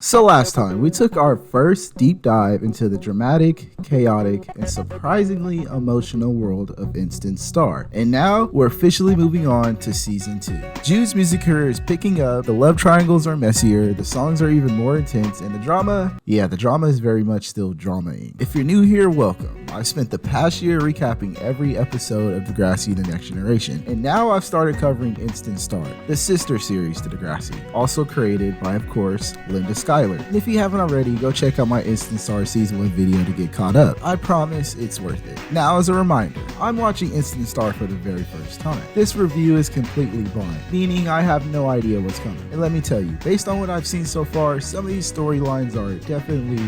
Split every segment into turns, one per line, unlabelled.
So last time, we took our first deep dive into the dramatic, chaotic, and surprisingly emotional world of Instant Star. And now, we're officially moving on to Season 2. Jude's music career is picking up, the love triangles are messier, the songs are even more intense, and the drama is very much still drama-ing. If you're new here, welcome. I spent the past year recapping every episode of Degrassi The Next Generation, and now I've started covering Instant Star, the sister series to Degrassi, also created by, of course, Linda Schuyler. And if you haven't already, go check out my Instant Star Season 1 video to get caught up. I promise it's worth it. Now, as a reminder, I'm watching Instant Star for the very first time. This review is completely blind, meaning I have no idea what's coming. And let me tell you, based on what I've seen so far, some of these storylines are definitely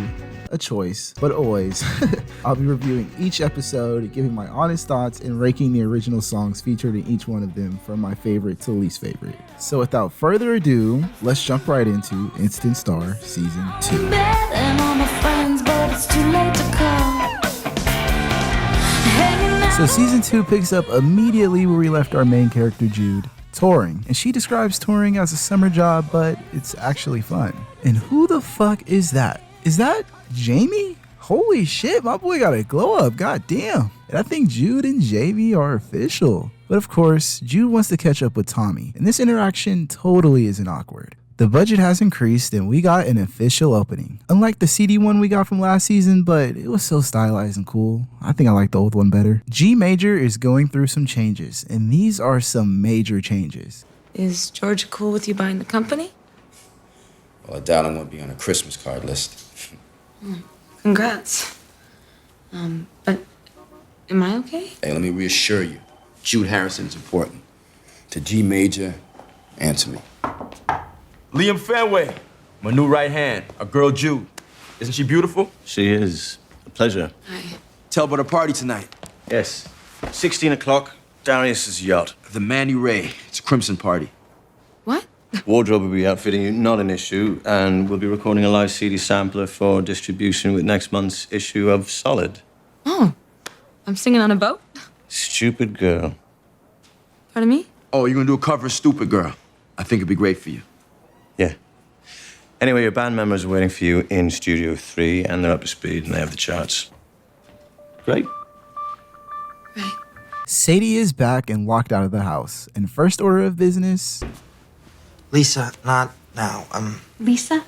a choice, but always. I'll be reviewing each episode, giving my honest thoughts, and ranking the original songs featured in each one of them from my favorite to least favorite. So without further ado, let's jump right into Instant Star Season 2. So Season 2 picks up immediately where we left our main character Jude, touring. And she describes touring as a summer job, but it's actually fun. And who the fuck is that? Is that Jamie? Holy shit, my boy got a glow up, goddamn. And I think Jude and Jamie are official. But of course, Jude wants to catch up with Tommy, and this interaction totally isn't awkward. The budget has increased and we got an official opening. Unlike the CD one we got from last season, but it was so stylized and cool. I think I like the old one better. G Major is going through some changes, and these are some major changes.
Is Georgia cool with you buying the company?
Well, I doubt I won't be on a Christmas card list.
Congrats. But am I okay?
Hey, let me reassure you. Jude Harrison is important. To G Major and to me.
Liam Fenway, my new right hand, our girl Jude. Isn't she beautiful?
She is. A pleasure.
Hi.
Tell about a party tonight.
Yes. 16 o'clock, Darius's yacht.
The Manny Ray. It's a crimson party.
What?
Wardrobe will be outfitting you, not an issue, and we'll be recording a live CD sampler for distribution with next month's issue of Solid.
Oh, I'm singing on a boat?
Stupid girl.
Pardon me?
Oh, you're gonna do a cover of Stupid Girl. I think it'd be great for you.
Yeah. Anyway, your band members are waiting for you in Studio 3, and they're up to speed, and they have the charts. Great.
Right.
Sadie is back and locked out of the house. And first order of business...
Lisa, not now.
Lisa?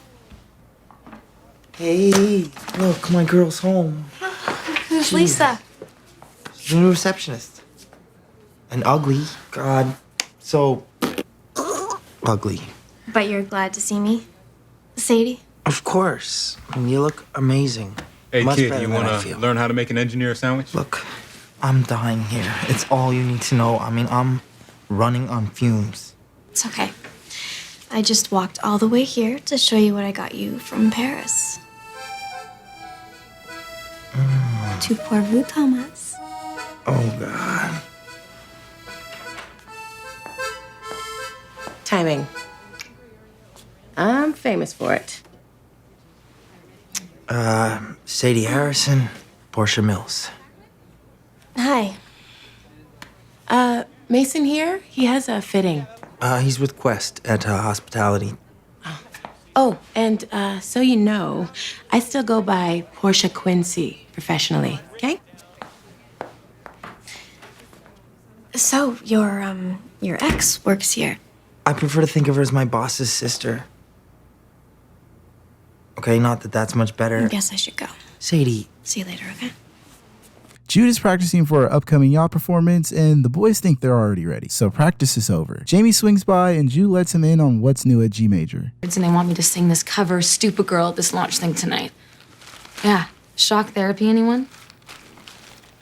Hey, look, my girl's home.
Who's Lisa?
She's the new receptionist. And ugly. God, so ugly.
But you're glad to see me, Sadie?
Of course. I mean, you look amazing.
Hey,
Much
kid,
better
you
than I
want to
feel.
learn how to make an engineer sandwich?
Look, I'm dying here. It's all you need to know. I mean, I'm running on fumes.
It's okay. I just walked all the way here to show you what I got you from Paris. Tout pour vous, Thomas.
Oh, God.
Timing. I'm famous for it.
Sadie Harrison, Portia Mills.
Hi.
Mason here, he has a fitting.
He's with Quest at Hospitality.
Oh, and so you know, I still go by Portia Quincy professionally, okay?
So, your ex works here.
I prefer to think of her as my boss's sister. Okay, not that that's much better.
I guess I should go.
Sadie.
See you later, okay?
Jude is practicing for her upcoming yacht performance, and the boys think they're already ready. So practice is over. Jamie swings by, and Jude lets him in on what's new at G Major.
And they want me to sing this cover, Stupid Girl, at this launch thing tonight. Yeah. Shock therapy, anyone?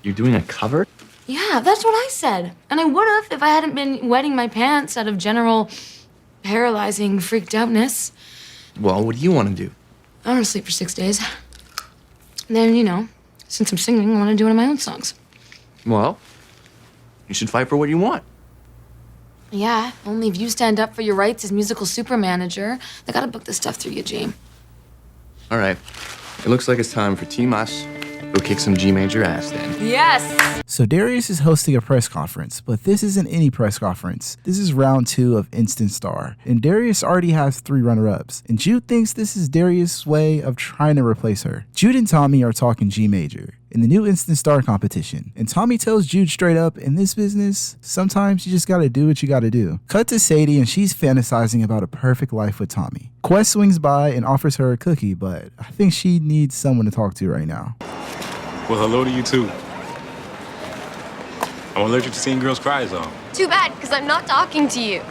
You're doing a cover?
Yeah, that's what I said. And I would have if I hadn't been wetting my pants out of general paralyzing freaked outness.
Well, what do you want to do?
I want to sleep for 6 days. Then, you know, since I'm singing, I want to do one of my own songs.
Well, you should fight for what you want.
Yeah, only if you stand up for your rights as musical super manager. I gotta book this stuff through you, Jane.
All right. It looks like it's time for Team Us
Go kick some G major ass then.
Yes!
So Darius is hosting a press conference, but this isn't any press conference. This is round 2 of Instant Star, and Darius already has 3 runner-ups, and Jude thinks this is Darius' way of trying to replace her. Jude and Tommy are talking G major in the new Instant Star competition, and Tommy tells Jude straight up, in this business, sometimes you just gotta do what you gotta do. Cut to Sadie, and she's fantasizing about a perfect life with Tommy. Quest swings by and offers her a cookie, but I think she needs someone to talk to right now.
Well, hello to you too. I'm allergic to seeing girls cry, is all.
Too bad, because I'm not talking to you.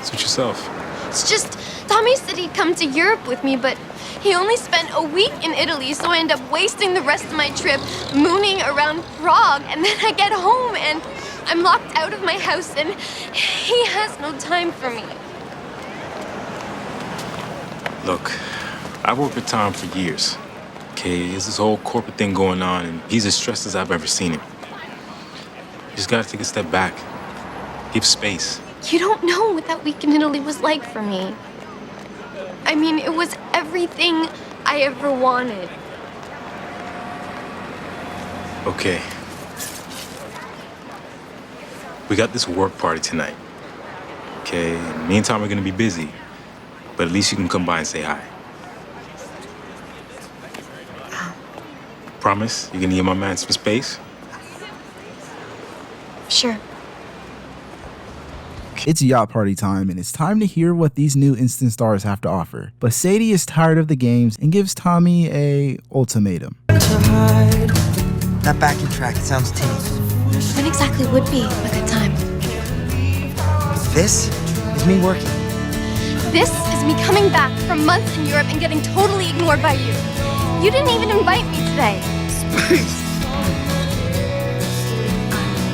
Suit yourself.
It's just, Tommy said he'd come to Europe with me, but he only spent a week in Italy, so I end up wasting the rest of my trip mooning around Prague, and then I get home and I'm locked out of my house and he has no time for me.
Look, I've worked with Tom for years. Okay, there's this whole corporate thing going on, and he's as stressed as I've ever seen him. You just gotta take a step back. Give space.
You don't know what that week in Italy was like for me. I mean, it was everything I ever wanted.
Okay. We got this work party tonight. Okay, me and Tom are gonna be busy, but at least you can come by and say hi. Promise you're gonna give my man some space?
Sure.
It's yacht party time, and it's time to hear what these new Instant Stars have to offer. But Sadie is tired of the games and gives Tommy a ultimatum.
That backing track sounds tinny.
When exactly would be a good time?
This is me working.
This is me coming back from months in Europe and getting totally ignored by you. You didn't even invite me today.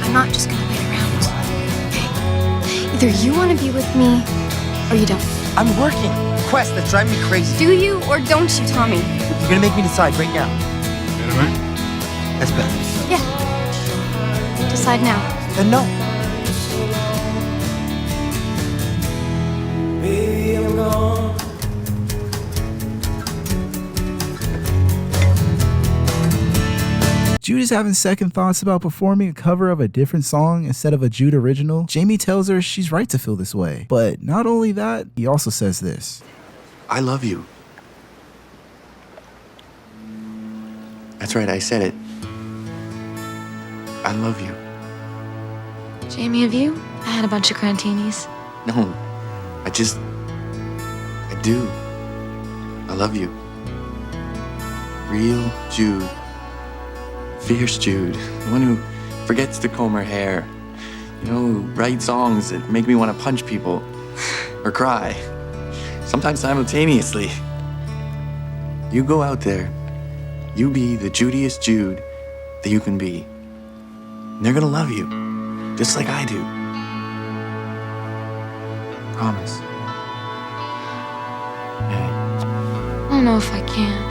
I'm not just gonna wait around. Okay? Either you want to be with me, or you don't.
I'm working. Quest, that's driving me crazy.
Do you or don't you, Tommy?
You're gonna make me decide right now. That's better.
Yeah. Decide now.
Then no.
Jude is having second thoughts about performing a cover of a different song instead of a Jude original. Jamie tells her she's right to feel this way. But not only that, he also says this.
I love you. That's right, I said it. I love you.
Jamie, have you had a bunch of crantinis?
No, I do. I love you. Real Jude. Fierce Jude. The one who forgets to comb her hair. You know, who writes songs that make me want to punch people. Or cry. Sometimes simultaneously. You go out there. You be the Judiest Jude that you can be. And they're gonna love you. Just like I do. Promise.
I don't know if I can.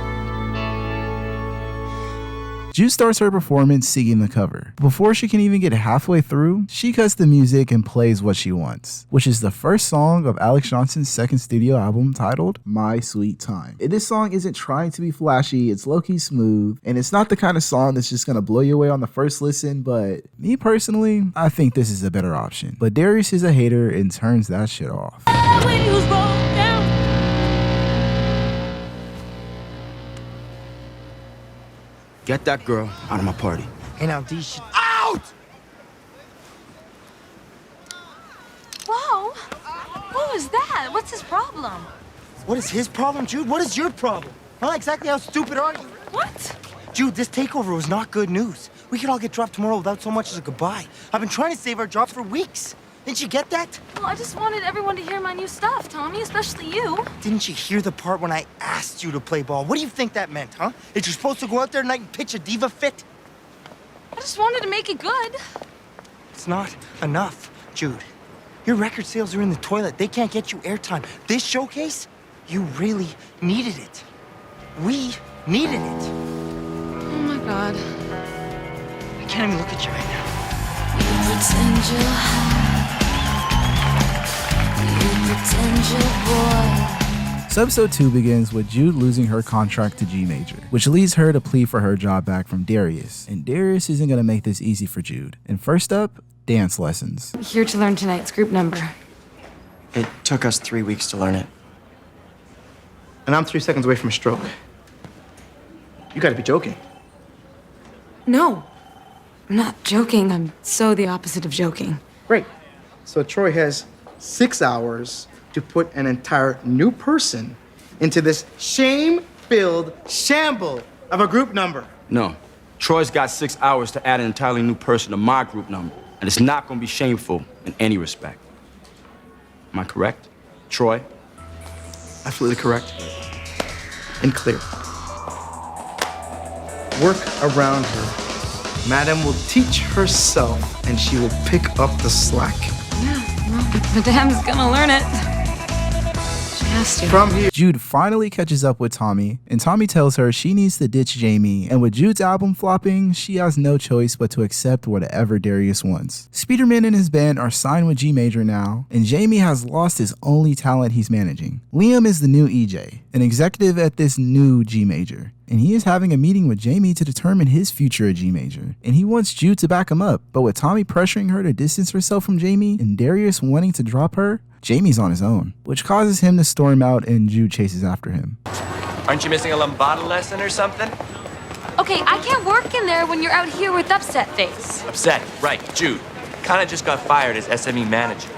Jude starts her performance singing the cover. Before she can even get halfway through, she cuts the music and plays What She Wants, which is the first song of Alex Johnson's second studio album titled My Sweet Time. And this song isn't trying to be flashy, it's low-key smooth, and it's not the kind of song that's just gonna blow you away on the first listen, but me personally, I think this is a better option. But Darius is a hater and turns that shit off.
Get that girl out of my party.
Hey, now, these should...
Out!
Whoa! What was that? What's his problem?
What is his problem, Jude? What is your problem? Huh? Exactly how stupid are you?
What?
Jude, this takeover was not good news. We could all get dropped tomorrow without so much as a goodbye. I've been trying to save our jobs for weeks. Didn't you get that?
Well, I just wanted everyone to hear my new stuff, Tommy, especially you.
Didn't you hear the part when I asked you to play ball? What do you think that meant, huh? That you're supposed to go out there tonight and pitch a diva fit?
I just wanted to make it good.
It's not enough, Jude. Your record sales are in the toilet. They can't get you airtime. This showcase, you really needed it. We needed it.
Oh my God.
I can't even look at you right now.
You pretend you're high. You pretend you're boy.
So episode 2 begins with Jude losing her contract to G Major, which leads her to plead for her job back from Darius. And Darius isn't going to make this easy for Jude. And first up, dance lessons.
Here to learn tonight's group number.
It took us 3 weeks to learn it. And I'm 3 seconds away from a stroke. You gotta be joking.
No, I'm not joking. I'm so the opposite of joking.
Great. So Troy has 6 hours to put an entire new person into this shame-filled shamble of a group number.
No. Troy's got 6 hours to add an entirely new person to my group number. And it's not gonna be shameful in any respect. Am I correct? Troy?
Absolutely correct. And clear. Work around her. Madam will teach herself, and she will pick up the slack.
Yeah, well, Madame's gonna learn it. She has to.
From here.
Jude finally catches up with Tommy, and Tommy tells her she needs to ditch Jamie, and with Jude's album flopping, she has no choice but to accept whatever Darius wants. Speederman and his band are signed with G Major now, and Jamie has lost his only talent he's managing. Liam is the new EJ, an executive at this new G Major, and he is having a meeting with Jamie to determine his future at G Major, and he wants Jude to back him up, but with Tommy pressuring her to distance herself from Jamie and Darius wanting to drop her, Jamie's on his own, which causes him to storm out and Jude chases after him.
Aren't you missing a lambada lesson or something?
Okay, I can't work in there when you're out here with upset face.
Upset, right, Jude. Kinda just got fired as SME manager.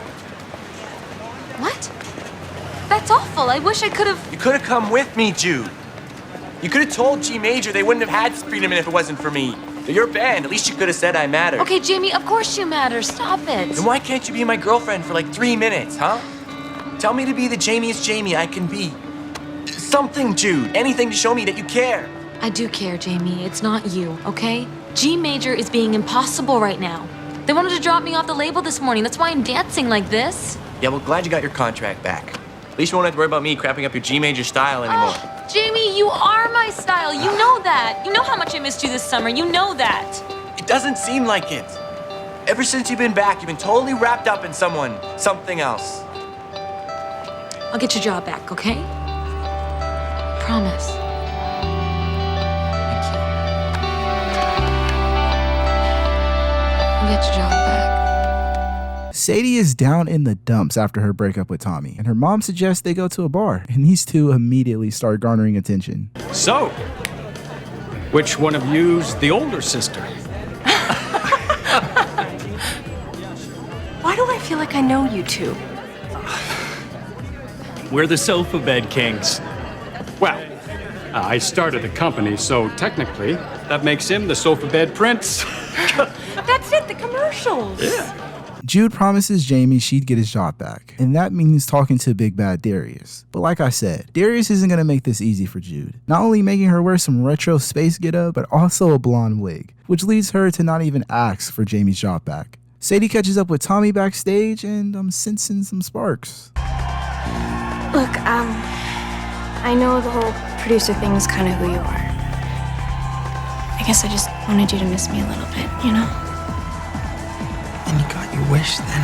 What? That's awful. I wish I could have.
You could have come with me, Jude. You could have told G Major they wouldn't have had Speederman if it wasn't for me. They're your band. At least you could have said I matter.
Okay, Jamie, of course you matter. Stop it.
Then why can't you be my girlfriend for like 3 minutes, huh? Tell me to be the Jamiest Jamie I can be. Something, Jude. Anything to show me that you care.
I do care, Jamie. It's not you, okay? G Major is being impossible right now. They wanted to drop me off the label this morning. That's why I'm dancing like this.
Yeah, well, glad you got your contract back. At least you won't have to worry about me crapping up your G Major style anymore.
Jamie, you are my style. You know that. You know how much I missed you this summer. You know that.
It doesn't seem like it. Ever since you've been back, you've been totally wrapped up in something else.
I'll get your job back, okay? Promise. Thank you. I'll get your job back.
Sadie is down in the dumps after her breakup with Tommy, and her mom suggests they go to a bar, and these two immediately start garnering attention.
So, which one of you's the older sister?
Why do I feel like I know you two?
We're the sofa bed kings. Well, I started the company, so technically, that makes him the sofa bed prince.
That's it, the commercials.
Yeah.
Jude promises Jamie she'd get his job back, and that means talking to Big Bad Darius. But like I said, Darius isn't going to make this easy for Jude, not only making her wear some retro space getup, but also a blonde wig, which leads her to not even ask for Jamie's job back. Sadie catches up with Tommy backstage, and I'm sensing some sparks.
Look, I know the whole producer thing is kind of who you are. I guess I just wanted you to miss me a little bit, you know?
And you got your wish then.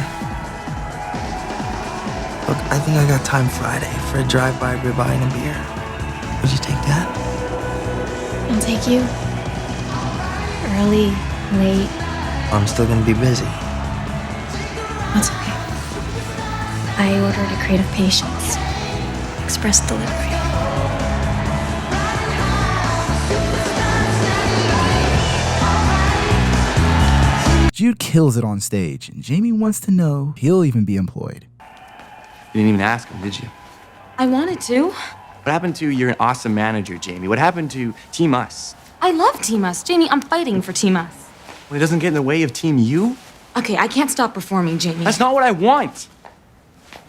Look, I think I got time Friday for a drive-by ribeye and a beer. Would you take that?
I'll take you. Early, late.
I'm still gonna be busy.
That's okay. I ordered a crate of patience. Express delivery.
Jude kills it on stage, and Jamie wants to know if he'll even be employed.
You didn't even ask him, did you?
I wanted to.
What happened to you're an awesome manager, Jamie? What happened to Team Us?
I love Team Us. Jamie, I'm fighting for Team Us.
Well, it doesn't get in the way of Team You?
Okay, I can't stop performing, Jamie.
That's not what I want.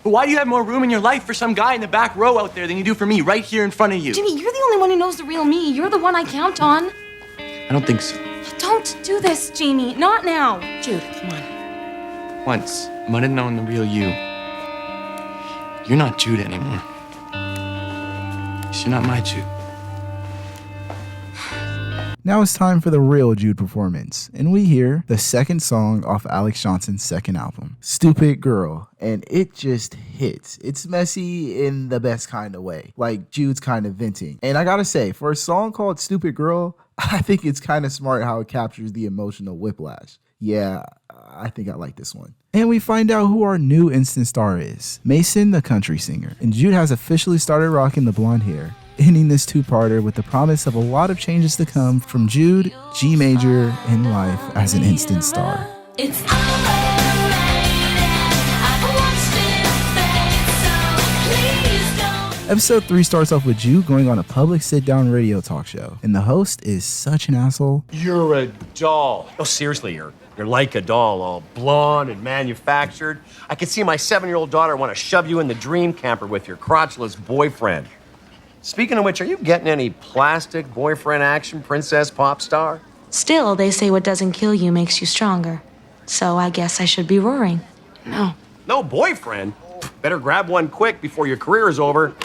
But why do you have more room in your life for some guy in the back row out there than you do for me right here in front of you?
Jamie, you're the only one who knows the real me. You're the one I count on.
I don't think so.
Don't do this, Jamie. Not now.
Jude, come on.
Once, I might have known the real you. You're not Jude anymore. You're not my Jude.
Now it's time for the real Jude performance, and we hear the second song off Alex Johnson's second album, Stupid Girl, and it just hits. It's messy in the best kind of way, like Jude's kind of venting. And I gotta say, for a song called Stupid Girl, I think it's kind of smart how it captures the emotional whiplash. Yeah, I think I like this one. And we find out who our new instant star is, Mason, the country singer. And Jude has officially started rocking the blonde hair, ending this two-parter with the promise of a lot of changes to come from Jude, G major, and life as an instant star.
It's
Episode 3 starts off with Jude going on a public sit-down radio talk show, and the host is such an asshole.
You're a doll. No, seriously, you're like a doll, all blonde and manufactured. I could see my 7-year-old daughter want to shove you in the dream camper with your crotchless boyfriend. Speaking of which, are you getting any plastic boyfriend action, princess pop star?
Still, they say what doesn't kill you makes you stronger. So I guess I should be roaring.
No. No boyfriend? Better grab one quick before your career is over.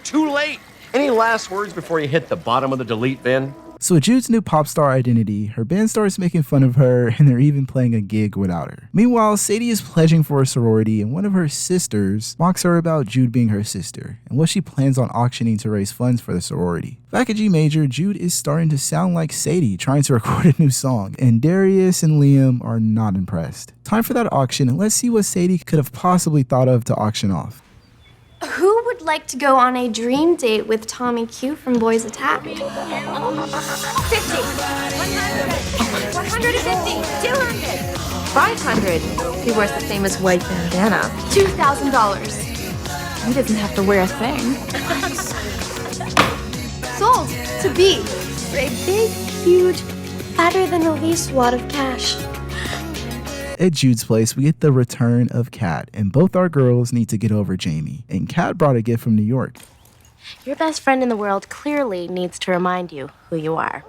Too late. Any last words before you hit the bottom of the delete bin?
So with Jude's new pop star identity, her band starts making fun of her, and they're even playing a gig without her. Meanwhile, Sadie is pledging for a sorority, and one of her sisters mocks her about Jude being her sister, and what she plans on auctioning to raise funds for the sorority. Back at G major, Jude is starting to sound like Sadie, trying to record a new song, and Darius and Liam are not impressed. Time for that auction, and let's see what Sadie could have possibly thought of to auction off.
Who would like to go on a dream date with Tommy Q from Boys Attack? 50, 100, 150, 200,
500. He wears the famous white bandana.
$2,000.
He doesn't have to wear a thing.
Sold to be for a big, huge, fatter than a least wad of cash.
At Jude's place, we get the return of Kat, and both our girls need to get over Jamie. And Kat brought a gift from New York.
Your best friend in the world clearly needs to remind you who you are.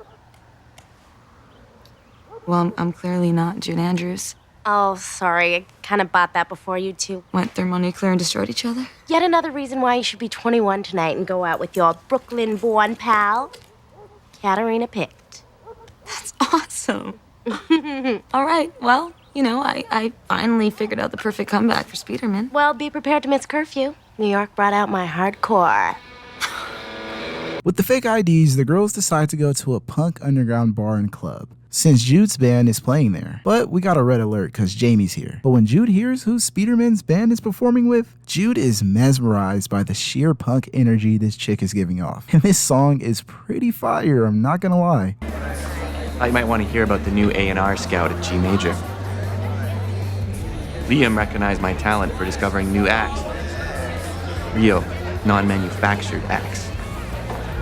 Well, I'm clearly not Jude Andrews.
Oh, sorry. I kind of bought that before you two
went thermonuclear and destroyed each other.
Yet another reason why you should be 21 tonight and go out with your Brooklyn-born pal, Katarina Pitt.
That's awesome. All right, well, you know, I finally figured out the perfect comeback for Speederman.
Well, be prepared to miss curfew. New York brought out my hardcore.
With the fake IDs, the girls decide to go to a punk underground bar and club, since Jude's band is playing there. But we got a red alert because Jamie's here. But when Jude hears who Speederman's band is performing with, Jude is mesmerized by the sheer punk energy this chick is giving off. And this song is pretty fire, I'm not gonna lie.
I might want to hear about the new A&R scout at G major. Liam recognized my talent for discovering new acts. Real, non-manufactured acts.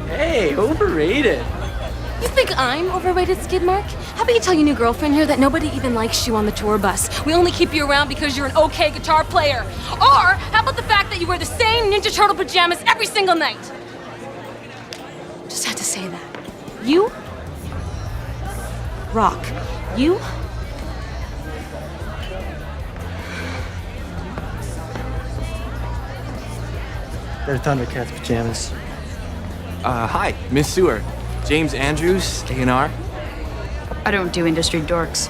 Hey, overrated.
You think I'm overrated, Skidmark? How about you tell your new girlfriend here that nobody even likes you on the tour bus? We only keep you around because you're an okay guitar player. Or how about the fact that you wear the same Ninja Turtle pajamas every single night? Just had to say that. You rock. You
They're Thundercats pajamas.
Hi, Miss Sewer. James Andrews, A&R.
I don't do industry dorks.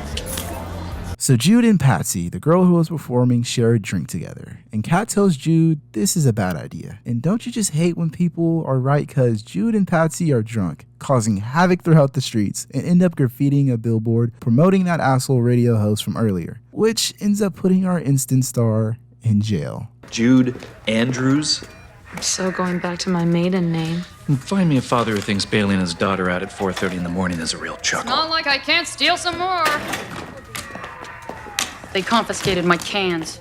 So Jude and Patsy, the girl who was performing, share a drink together. And Kat tells Jude this is a bad idea. And don't you just hate when people are right, cause Jude and Patsy are drunk, causing havoc throughout the streets, and end up graffitiing a billboard promoting that asshole radio host from earlier, which ends up putting our instant star in jail.
Jude Andrews?
I'm so going back to my maiden name.
Find me a father who thinks bailing his daughter out at 4:30 in the morning is a real chuckle.
Not like I can't steal some more. They confiscated my cans.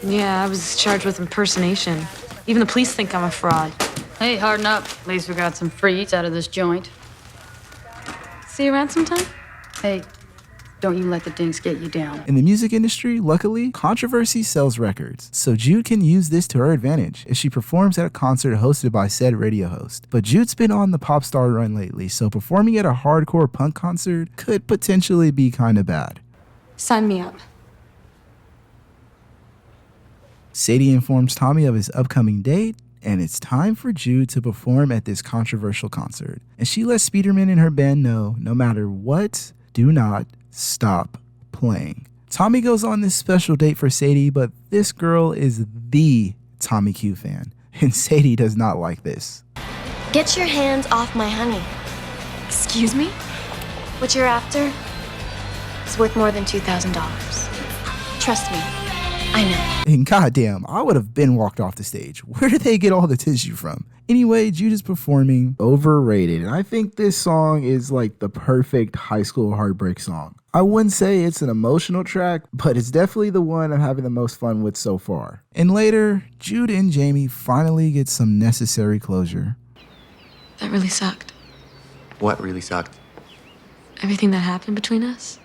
Yeah, I was charged with impersonation. Even the police think I'm a fraud.
Hey, harden up. At least we got some free eats out of this joint.
See you around sometime?
Hey, don't you let the dinks get you down.
In the music industry, luckily, controversy sells records, so Jude can use this to her advantage if she performs at a concert hosted by said radio host. But Jude's been on the pop star run lately, so performing at a hardcore punk concert could potentially be kinda bad.
Sign me up.
Sadie informs Tommy of his upcoming date, and it's time for Jude to perform at this controversial concert. And she lets Speederman and her band know, no matter what, do not stop playing. Tommy goes on this special date for Sadie, but this girl is the Tommy Q fan, and Sadie does not like this.
Get your hands off my honey.
Excuse me?
What you're after is worth more than $2,000. Trust me, I know.
And goddamn, I would have been walked off the stage. Where did they get all the tissue from? Anyway, Jude is performing Overrated, and I think this song is like the perfect high school heartbreak song. I wouldn't say it's an emotional track, but it's definitely the one I'm having the most fun with so far. And later, Jude and Jamie finally get some necessary closure.
That really sucked.
What really sucked?
Everything that happened between us.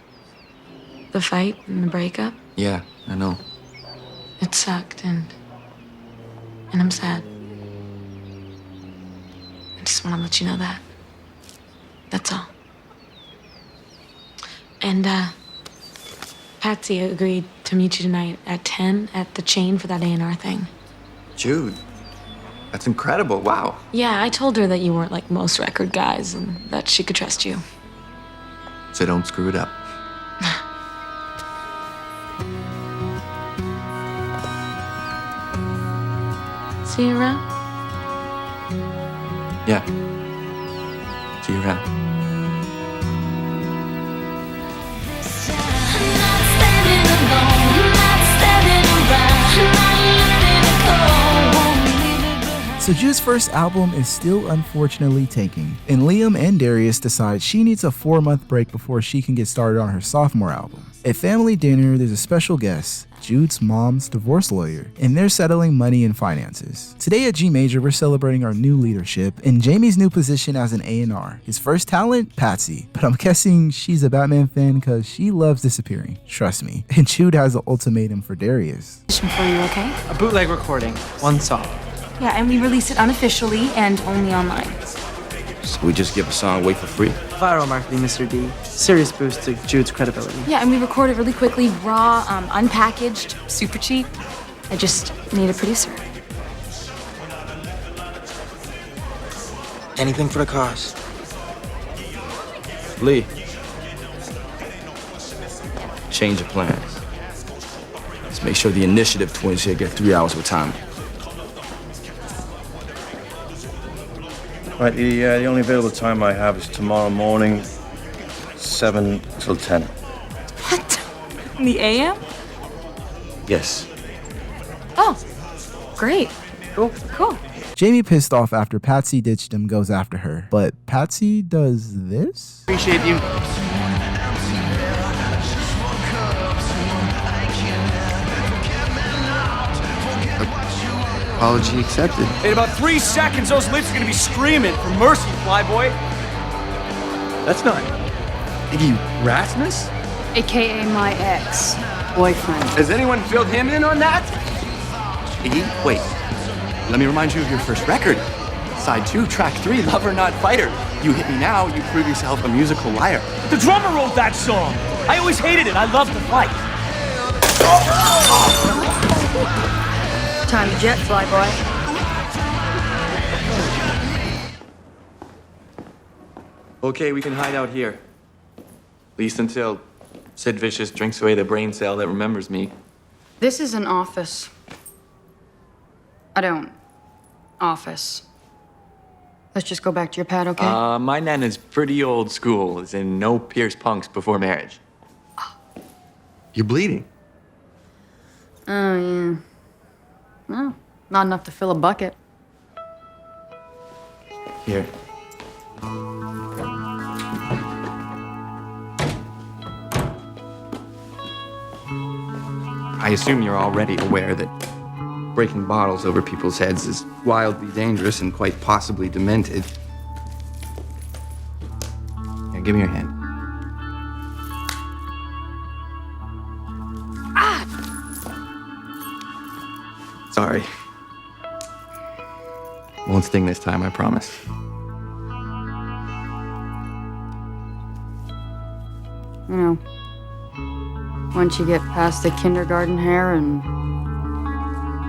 The fight and the breakup.
Yeah, I know.
It sucked, and I'm sad. I just want to let you know that. That's all. And, Patsy agreed to meet you tonight at 10 at the Chain for that A&R thing.
Jude, that's incredible. Wow.
Yeah, I told her that you weren't like most record guys and that she could trust you.
So don't screw it up.
See you around?
Yeah. See you around.
So Jude's first album is still unfortunately tanking, and Liam and Darius decide she needs a 4-month break before she can get started on her sophomore album. At family dinner, there's a special guest, Jude's mom's divorce lawyer, and they're settling money and finances. Today at G Major, we're celebrating our new leadership and Jamie's new position as an A&R. His first talent, Patsy, but I'm guessing she's a Batman fan because she loves disappearing, trust me. And Jude has an ultimatum for Darius.
For you, okay?
A bootleg recording, one song.
Yeah, and we release it unofficially and only online.
So we just give a song away for free?
Viral marketing, Mr. D. Serious boost to Jude's credibility.
Yeah, and we record it really quickly, raw, unpackaged, super cheap. I just need a producer.
Anything for the cause.
Lee. Change of plans. Let's make sure the initiative twins here get 3 hours with time.
Right, the only available time I have is tomorrow morning, 7 till 10.
What? In the AM?
Yes.
Oh, great. Cool.
Jamie, pissed off after Patsy ditched him, goes after her. But Patsy does this?
Appreciate you.
Apology accepted.
In about 3 seconds, those lips are gonna be screaming for mercy, flyboy. That's not Iggy Rasmus?
AKA my ex-boyfriend.
Has anyone filled him in on that?
Iggy, wait. Let me remind you of your first record. Side 2, track 3, Lover Not Fighter. You hit me now, you prove yourself a musical liar.
The drummer wrote that song. I always hated it. I love the fight.
Time to jet, flyboy.
Okay, we can hide out here. At least until Sid Vicious drinks away the brain cell that remembers me.
This is an office. Office. Let's just go back to your pad, okay?
My nana's pretty old school, as in no Pierce punks before marriage. You're bleeding.
Oh, yeah. No, not enough to fill a bucket.
Here. I assume you're already aware that breaking bottles over people's heads is wildly dangerous and quite possibly demented. Here, give me your hand. Sorry. Won't sting this time, I promise.
You know, once you get past the kindergarten hair and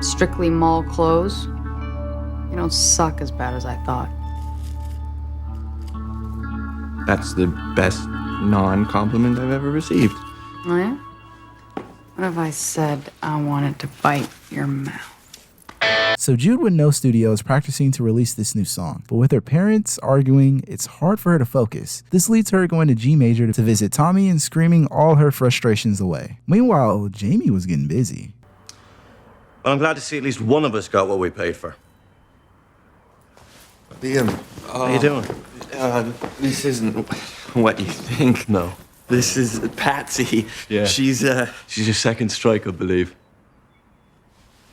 strictly mall clothes, You don't suck as bad as I thought.
That's the best non-compliment I've ever received.
Oh, yeah? What if I said I wanted to bite your mouth?
So Jude would know studio is practicing to release this new song, but with her parents arguing, it's hard for her to focus. This leads her going to G major to visit Tommy and screaming all her frustrations away. Meanwhile, Jamie was getting busy.
Well, I'm glad to see at least one of us got what we paid for.
Liam,
How you doing?
This isn't what you think.
No.
This is Patsy.
Yeah.
She's your second strike, I believe.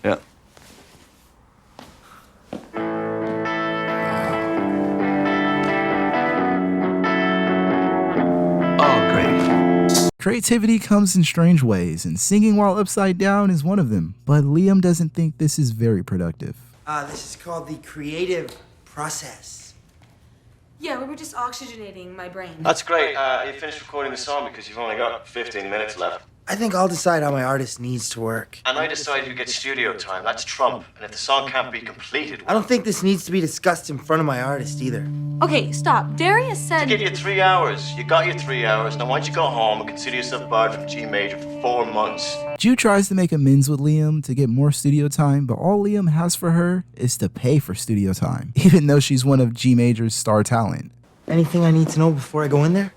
Yeah. Oh, great.
Creativity comes in strange ways, and singing while upside down is one of them, but Liam doesn't think this is very productive.
This is called the creative process.
Yeah, we were just oxygenating my brain.
That's great. You finished recording the song because you've only got 15 minutes left.
I think I'll decide how my artist needs to work.
And I decide who gets studio time. That's Trump. And if the song can't be completed...
I don't think this needs to be discussed in front of my artist either.
Okay, stop. Darius said...
To give you 3 hours. You got your 3 hours. Now why don't you go home and consider yourself barred from G major for 4 months?
Jude tries to make amends with Liam to get more studio time, but all Liam has for her is to pay for studio time, even though she's one of G major's star talent.
Anything I need to know before I go in there?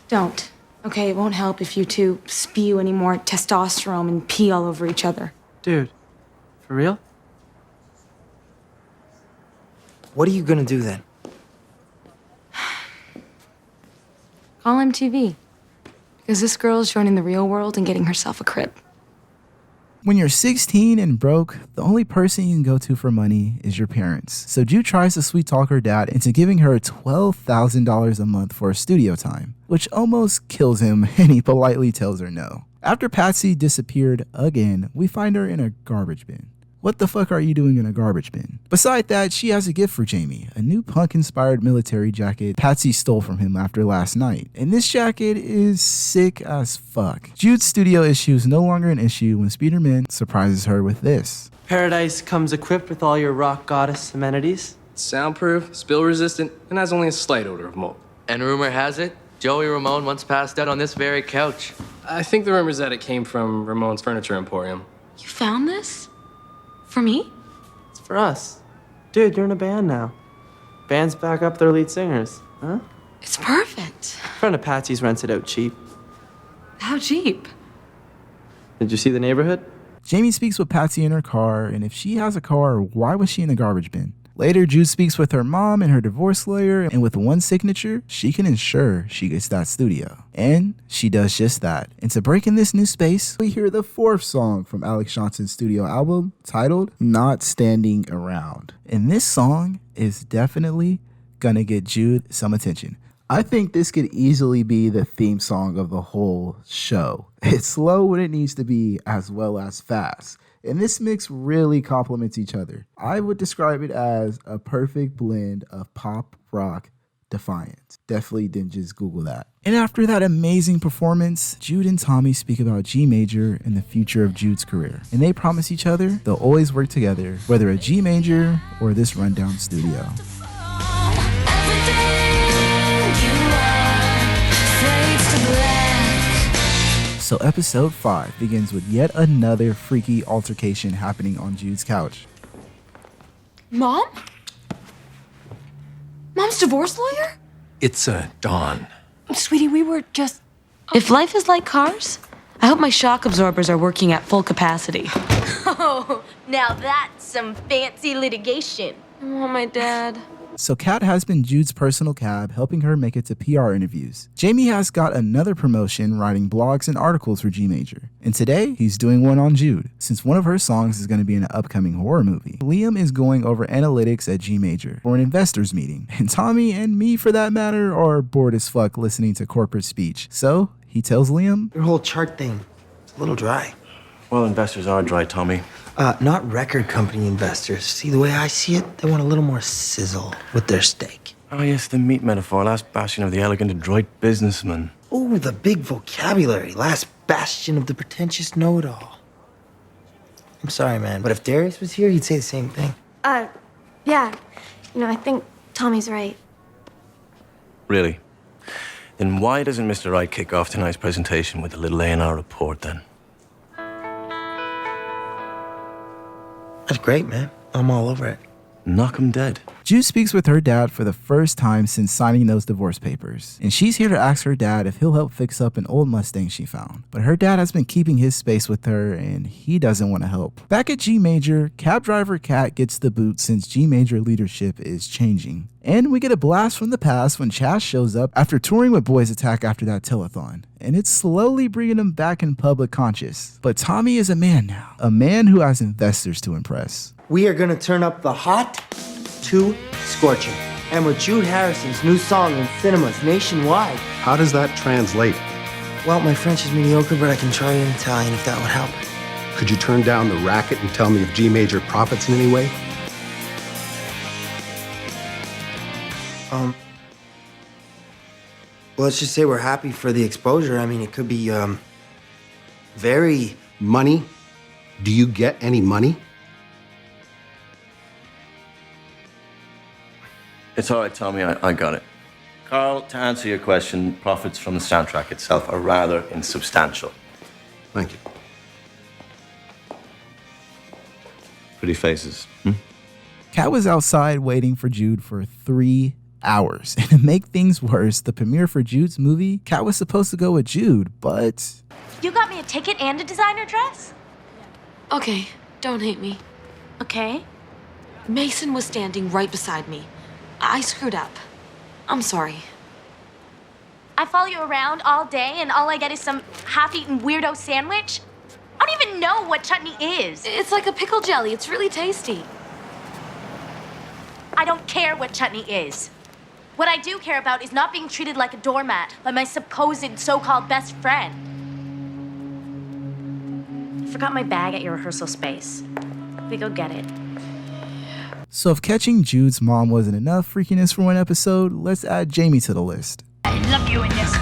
Don't. Okay, it won't help if you two spew any more testosterone and pee all over each other.
Dude, for real?
What are you gonna do then?
Call MTV. Because this girl's joining the real world and getting herself a crib.
When you're 16 and broke, the only person you can go to for money is your parents. So Jude tries to sweet talk her dad into giving her $12,000 a month for studio time, which almost kills him, and he politely tells her no. After Patsy disappeared again, we find her in a garbage bin. What the fuck are you doing in a garbage bin? Beside that, she has a gift for Jamie, a new punk-inspired military jacket Patsy stole from him after last night. And this jacket is sick as fuck. Jude's studio issue is no longer an issue when Spider-Man surprises her with this.
Paradise comes equipped with all your rock goddess amenities.
Soundproof, spill-resistant, and has only a slight odor of mold.
And rumor has it, Joey Ramone once passed out on this very couch.
I think the rumor's that it came from Ramone's Furniture Emporium.
You found this? For me?
It's for us. Dude, you're in a band now. Band's back up their lead singers, huh?
It's perfect.
A friend of Patsy's rents it out cheap.
How cheap?
Did you see the neighborhood?
Jamie speaks with Patsy in her car, and if she has a car, why was she in the garbage bin? Later, Jude speaks with her mom and her divorce lawyer, and with one signature, she can ensure she gets that studio. And she does just that. And to break in this new space, we hear the 4th song from Alex Johnson's studio album, titled Not Standing Around. And this song is definitely gonna get Jude some attention. I think this could easily be the theme song of the whole show. It's slow when it needs to be, as well as fast. And this mix really complements each other. I would describe it as a perfect blend of pop, rock, defiant. Definitely didn't just Google that. And after that amazing performance, Jude and Tommy speak about G major and the future of Jude's career. And they promise each other they'll always work together, whether at G major or this rundown studio. So episode 5 begins with yet another freaky altercation happening on Jude's couch.
Mom? Mom's divorce lawyer?
It's Dawn.
Sweetie, we were just...
If life is like cars, I hope my shock absorbers are working at full capacity.
Oh, now that's some fancy litigation.
Oh, my dad.
So Kat has been Jude's personal cab, helping her make it to PR interviews. Jamie has got another promotion writing blogs and articles for G Major. And today, he's doing one on Jude, since one of her songs is going to be in an upcoming horror movie. Liam is going over analytics at G Major for an investors meeting. And Tommy, and me for that matter, are bored as fuck listening to corporate speech. So he tells Liam,
Your whole chart thing, it's a little dry.
Well, investors are dry, Tommy.
Not record company investors. See, the way I see it, they want a little more sizzle with their steak.
Oh, yes, the meat metaphor. Last bastion of the elegant adroit businessman.
Oh, the big vocabulary. Last bastion of the pretentious know-it-all. I'm sorry, man, but if Darius was here, he'd say the same thing.
Yeah, I think Tommy's right.
Really? Then why doesn't Mr. Wright kick off tonight's presentation with a little A&R report then?
That's great, man. I'm all over it.
Knock 'em dead.
Jude speaks with her dad for the first time since signing those divorce papers, and she's here to ask her dad if he'll help fix up an old Mustang she found. But her dad has been keeping his space with her, and he doesn't want to help. Back at G Major, cab driver Kat gets the boot since G Major leadership is changing. And we get a blast from the past when Chaz shows up after touring with Boys Attack after that telethon. And it's slowly bringing him back in public conscious. But Tommy is a man now, a man who has investors to impress.
We are gonna turn up the hot to scorching. And with Jude Harrison's new song in cinemas nationwide.
How does that translate?
Well, my French is mediocre, but I can try in Italian if that would help.
Could you turn down the racket and tell me if G Major profits in any way?
Well, let's just say we're happy for the exposure. I mean, it could be, very...
Money? Do you get any money?
It's all right, Tommy, I got it. Carl, to answer your question, profits from the soundtrack itself are rather insubstantial.
Thank you.
Pretty faces,
Kat was outside waiting for Jude for 3 hours. And to make things worse, the premiere for Jude's movie, Kat was supposed to go with Jude, but...
You got me a ticket and a designer dress? Okay, don't hate me.
Okay.
Mason was standing right beside me. I screwed up. I'm sorry.
I follow you around all day and all I get is some half-eaten weirdo sandwich? I don't even know what chutney is.
It's like a pickle jelly. It's really tasty.
I don't care what chutney is. What I do care about is not being treated like a doormat by my supposed so-called best friend. I forgot my bag at your rehearsal space. We go get it.
So if catching Jude's mom wasn't enough freakiness for one episode, let's add Jamie to the list.
I love you in this.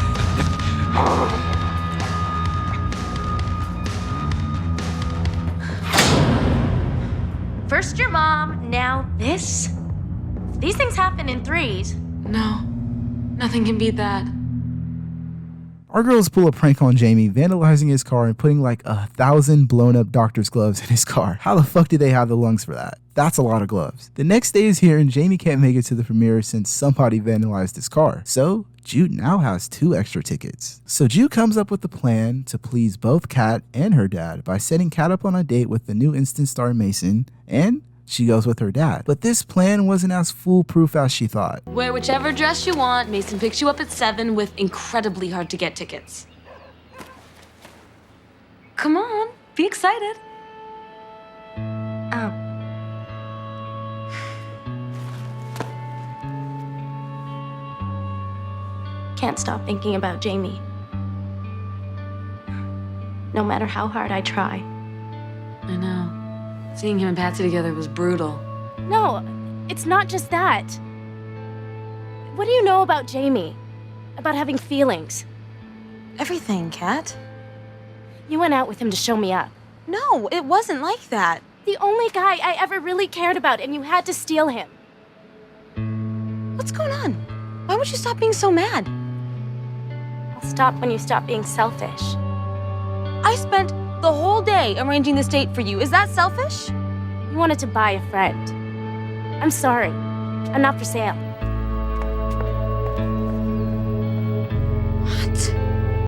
First your mom, now this? These things happen in threes.
No, nothing can beat that.
Our girls pull a prank on Jamie, vandalizing his car and putting like 1,000 blown up doctor's gloves in his car. How the fuck did they have the lungs for that? That's a lot of gloves. The next day is here and Jamie can't make it to the premiere since somebody vandalized his car. So Jude now has 2 extra tickets. So Jude comes up with a plan to please both Kat and her dad by setting Kat up on a date with the new instant star Mason, and she goes with her dad. But this plan wasn't as foolproof as she thought.
Wear whichever dress you want. Mason picks you up at 7 with incredibly hard to get tickets. Come on, be excited.
Oh. Can't stop thinking about Jamie. No matter how hard I try.
I know. Seeing him and Patsy together was brutal.
No, it's not just that. What do you know about Jamie? About having feelings?
Everything, Kat.
You went out with him to show me up.
No, it wasn't like that.
The only guy I ever really cared about, and you had to steal him.
What's going on? Why would you stop being so mad?
I'll stop when you stop being selfish.
I spent the whole day arranging this date for you. Is that selfish?
You wanted to buy a friend. I'm sorry. I'm not for sale.
What?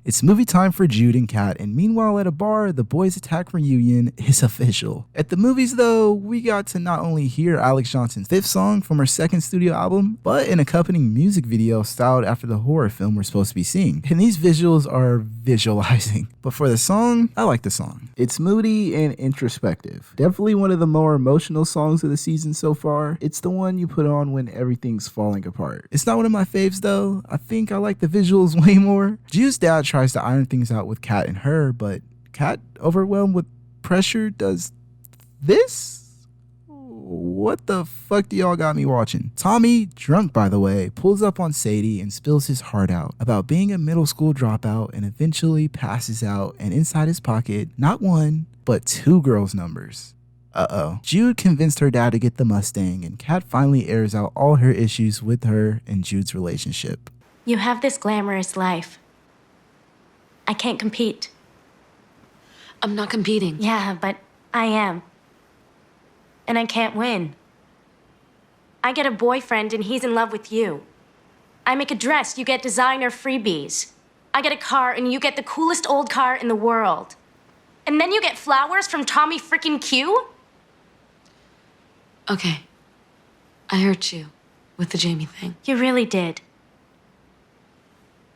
It's movie time for Jude and Kat, and meanwhile at a bar, the Boys Attack reunion is official. At the movies though, we got to not only hear Alex Johnson's 5th song from her 2nd studio album, but an accompanying music video styled after the horror film we're supposed to be seeing. And these visuals are visualizing. But for the song, I like the song. It's moody and introspective. Definitely one of the more emotional songs of the season so far. It's the one you put on when everything's falling apart. It's not one of my faves though. I think I like the visuals way more. Jude's dad tries to iron things out with Kat and her, but Kat, overwhelmed with pressure, does this? What the fuck do y'all got me watching? Tommy, drunk by the way, pulls up on Sadie and spills his heart out about being a middle school dropout and eventually passes out, and inside his pocket, not 1, but 2 girls' numbers. Uh-oh. Jude convinced her dad to get the Mustang, and Kat finally airs out all her issues with her and Jude's relationship.
You have this glamorous life. I can't compete.
I'm not competing.
Yeah, but I am. And I can't win. I get a boyfriend and he's in love with you. I make a dress, you get designer freebies. I get a car and you get the coolest old car in the world. And then you get flowers from Tommy frickin' Q?
Okay. I hurt you with the Jamie thing.
You really did.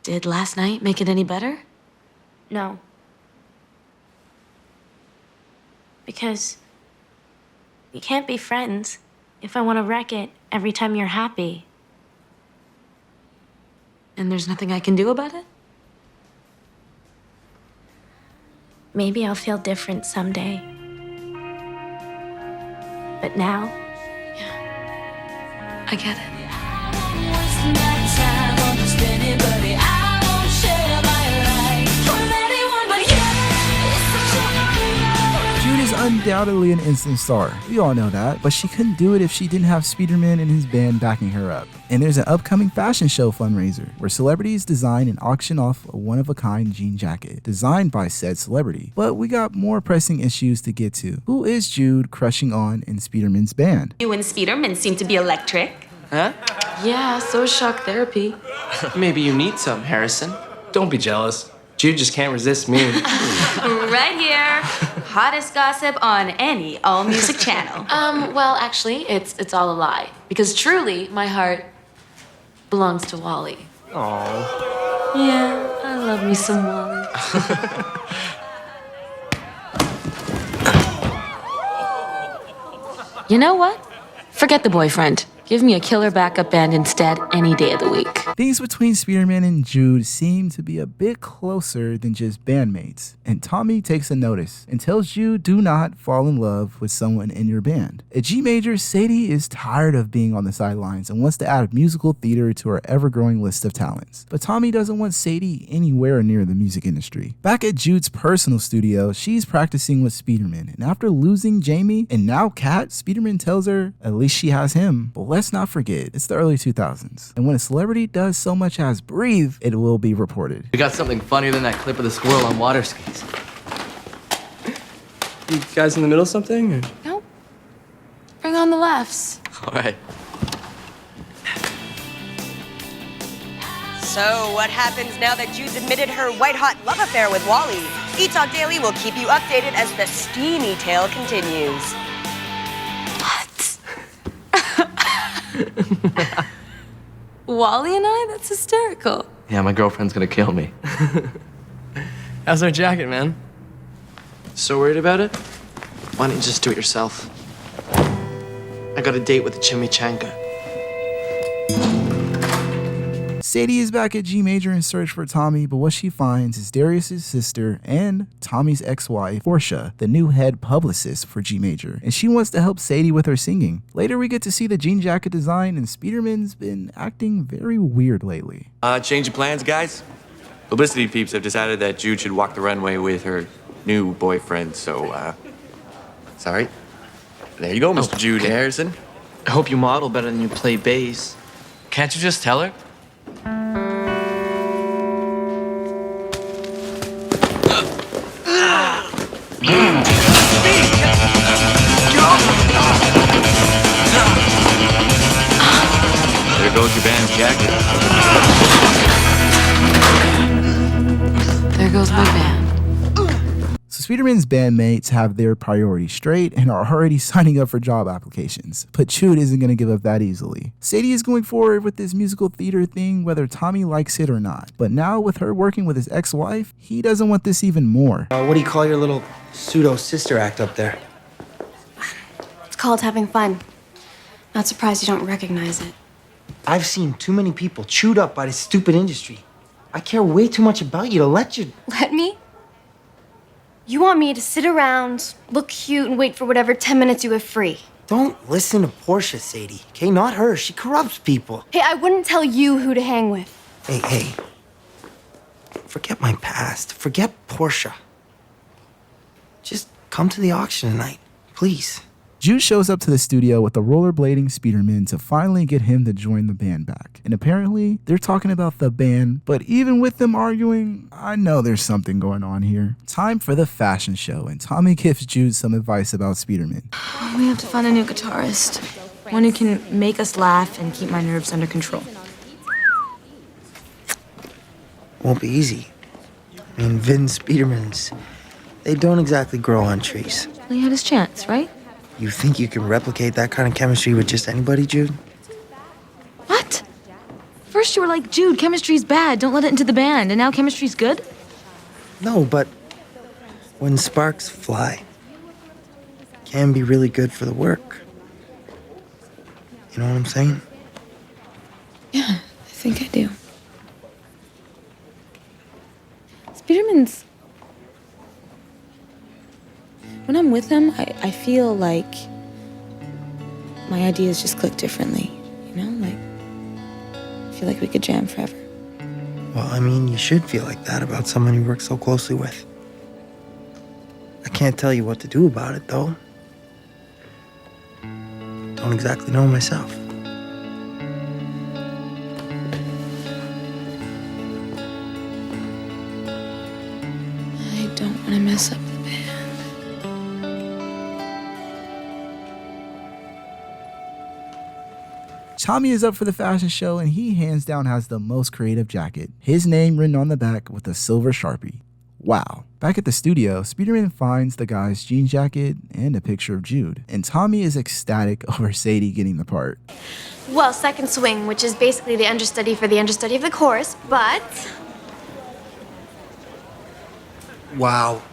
Did last night make it any better?
No. Because we can't be friends if I want to wreck it every time you're happy.
And there's nothing I can do about it?
Maybe I'll feel different someday. But now,
I get it.
Jude is undoubtedly an instant star. We all know that, but she couldn't do it if she didn't have Spiderman and his band backing her up. And there's an upcoming fashion show fundraiser where celebrities design and auction off a one-of-a-kind jean jacket designed by said celebrity. But we got more pressing issues to get to. Who is Jude crushing on in Spiderman's band?
You and Spiderman seem to be electric.
Huh?
Yeah, so is shock therapy.
Maybe you need some, Harrison. Don't be jealous. Jude just can't resist me.
Right here. Hottest gossip on any all-music channel.
Well, actually, it's all a lie. Because truly, my heart belongs to Wally.
Aww.
Yeah, I love me some Wally. You know what? Forget the boyfriend. Give me a killer backup band instead any day of the week.
Things between Spiderman and Jude seem to be a bit closer than just bandmates, and Tommy takes a notice and tells Jude do not fall in love with someone in your band. At G Major, Sadie is tired of being on the sidelines and wants to add musical theater to her ever-growing list of talents, but Tommy doesn't want Sadie anywhere near the music industry. Back at Jude's personal studio, she's practicing with Spiderman, and after losing Jamie and now Kat, Spiderman tells her at least she has him. But let's not forget, it's the early 2000s, and when a celebrity does so much as breathe, it will be reported.
We got something funnier than that clip of the squirrel on water skis.
You guys in the middle of something? Or?
Nope. Bring on the laughs.
All right.
So, what happens now that Jude's admitted her white-hot love affair with Wally? Eat Talk Daily will keep you updated as the steamy tale continues.
Wally and I? That's hysterical.
Yeah, my girlfriend's gonna kill me.
How's our jacket, man? So worried about it? Why don't you just do it yourself? I got a date with the chimichanga.
Sadie is back at G Major in search for Tommy, but what she finds is Darius's sister and Tommy's ex-wife, Portia, the new head publicist for G Major, and she wants to help Sadie with her singing. Later, we get to see the jean jacket design, and Spiderman's been acting very weird lately.
Change of plans, guys? Publicity peeps have decided that Jude should walk the runway with her new boyfriend, so, sorry. There you go, Mr. Jude Harrison.
I hope you model better than you play bass.
Can't you just tell her?
There goes your band's jacket.
There goes my band.
So Spiderman's bandmates have their priorities straight and are already signing up for job applications, but Jude isn't going to give up that easily. Sadie is going forward with this musical theater thing whether Tommy likes it or not, but now with her working with his ex-wife, he doesn't want this even more.
What do you call your little pseudo-sister act up there?
It's called having fun. Not surprised you don't recognize it.
I've seen too many people chewed up by this stupid industry. I care way too much about you to let you...
Let me? You want me to sit around, look cute, and wait for whatever 10 minutes you have free.
Don't listen to Portia, Sadie, okay? Not her. She corrupts people.
Hey, I wouldn't tell you who to hang with.
Hey. Forget my past. Forget Portia. Just come to the auction tonight, please.
Jude shows up to the studio with the rollerblading Speederman to finally get him to join the band back. And apparently, they're talking about the band, but even with them arguing, I know there's something going on here. Time for the fashion show, and Tommy gives Jude some advice about Speederman.
We have to find a new guitarist. One who can make us laugh and keep my nerves under control.
Won't be easy. I mean, Vince Speedermans, they don't exactly grow on trees.
He had his chance, right?
You think you can replicate that kind of chemistry with just anybody, Jude?
What? First you were like, Jude, chemistry's bad, don't let it into the band, and now chemistry's good?
No, but when sparks fly, it can be really good for the work. You know what I'm saying?
Yeah, I think I do. Speederman's... When I'm with him, I feel like my ideas just click differently, you know? Like, I feel like we could jam forever.
Well, I mean, you should feel like that about someone you work so closely with. I can't tell you what to do about it, though. Don't exactly know myself.
I don't want to mess up the band.
Tommy is up for the fashion show, and he hands down has the most creative jacket. His name written on the back with a silver Sharpie. Wow. Back at the studio, Speederman finds the guy's jean jacket and a picture of Jude, and Tommy is ecstatic over Sadie getting the part.
Well, second swing, which is basically the understudy for the understudy of the chorus, but...
Wow.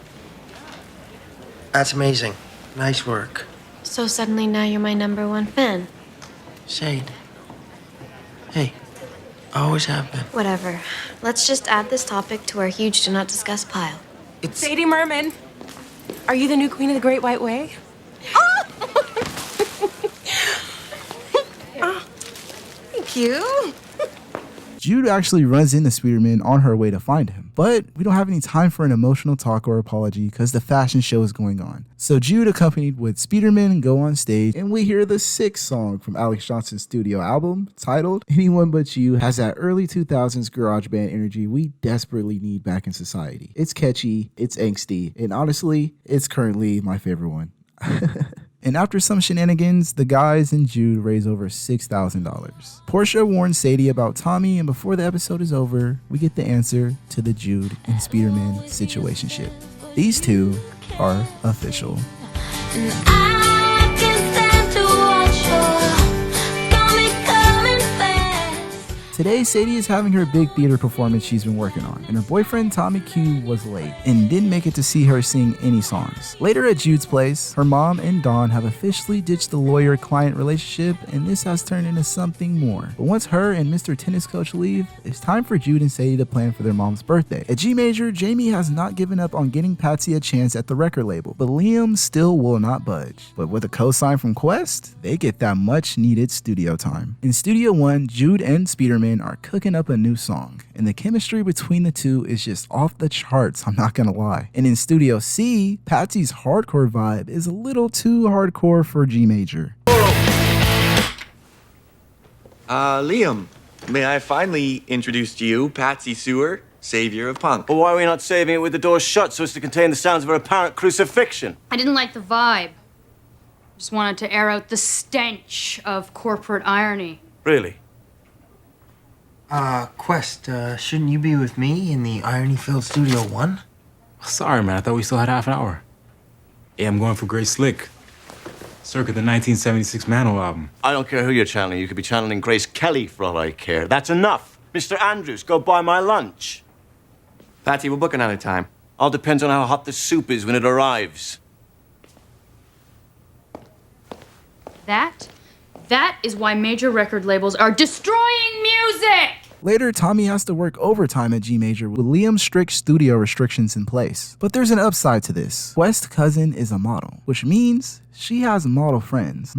That's amazing. Nice work.
So suddenly now you're my #1 fan.
Shade. Hey, always have been.
Whatever. Let's just add this topic to our huge do not discuss pile.
Sadie Merman, are you the new queen of the Great White Way?
Thank you.
Jude actually runs into Speederman on her way to find him, but we don't have any time for an emotional talk or apology because the fashion show is going on. So Jude, accompanied with Speederman, go on stage, and we hear the 6th song from Alex Johnson's studio album titled Anyone But You. Has that early 2000s garage band energy we desperately need back in society. It's catchy, it's angsty, and honestly, it's currently my favorite one. And after some shenanigans, the guys and Jude raise over $6,000. Portia warns Sadie about Tommy, and before the episode is over, we get the answer to the Jude and Speederman situationship. These two are official. Today, Sadie is having her big theater performance she's been working on, and her boyfriend Tommy Q was late and didn't make it to see her sing any songs. Later at Jude's place, her mom and Dawn have officially ditched the lawyer-client relationship, and this has turned into something more. But once her and Mr. Tennis Coach leave, it's time for Jude and Sadie to plan for their mom's birthday. At G Major, Jamie has not given up on getting Patsy a chance at the record label, but Liam still will not budge. But with a co-sign from Quest, they get that much-needed studio time. In Studio 1, Jude and Speederman are cooking up a new song, and the chemistry between the two is just off the charts, I'm not gonna lie. And in Studio C, Patsy's hardcore vibe is a little too hardcore for G Major.
Liam, may I finally introduce to you Patsy Sewer, savior of punk?
But why are we not saving it with the door shut so as to contain the sounds of her apparent crucifixion?
I didn't like the vibe. Just wanted to air out the stench of corporate irony.
Really?
Quest, shouldn't you be with me in the irony-filled Studio 1?
Sorry, man. I thought we still had half an hour. Yeah, I'm going for Grace Slick. Circa the 1976 Mano album.
I don't care who you're channeling. You could be channeling Grace Kelly for all I care. That's enough. Mr. Andrews, go buy my lunch.
Patsy, we'll book another time.
All depends on how hot the soup is when it arrives.
That is why major record labels are destroying music!
Later, Tommy has to work overtime at G Major with Liam's strict studio restrictions in place. But there's an upside to this. Quest's cousin is a model, which means she has model friends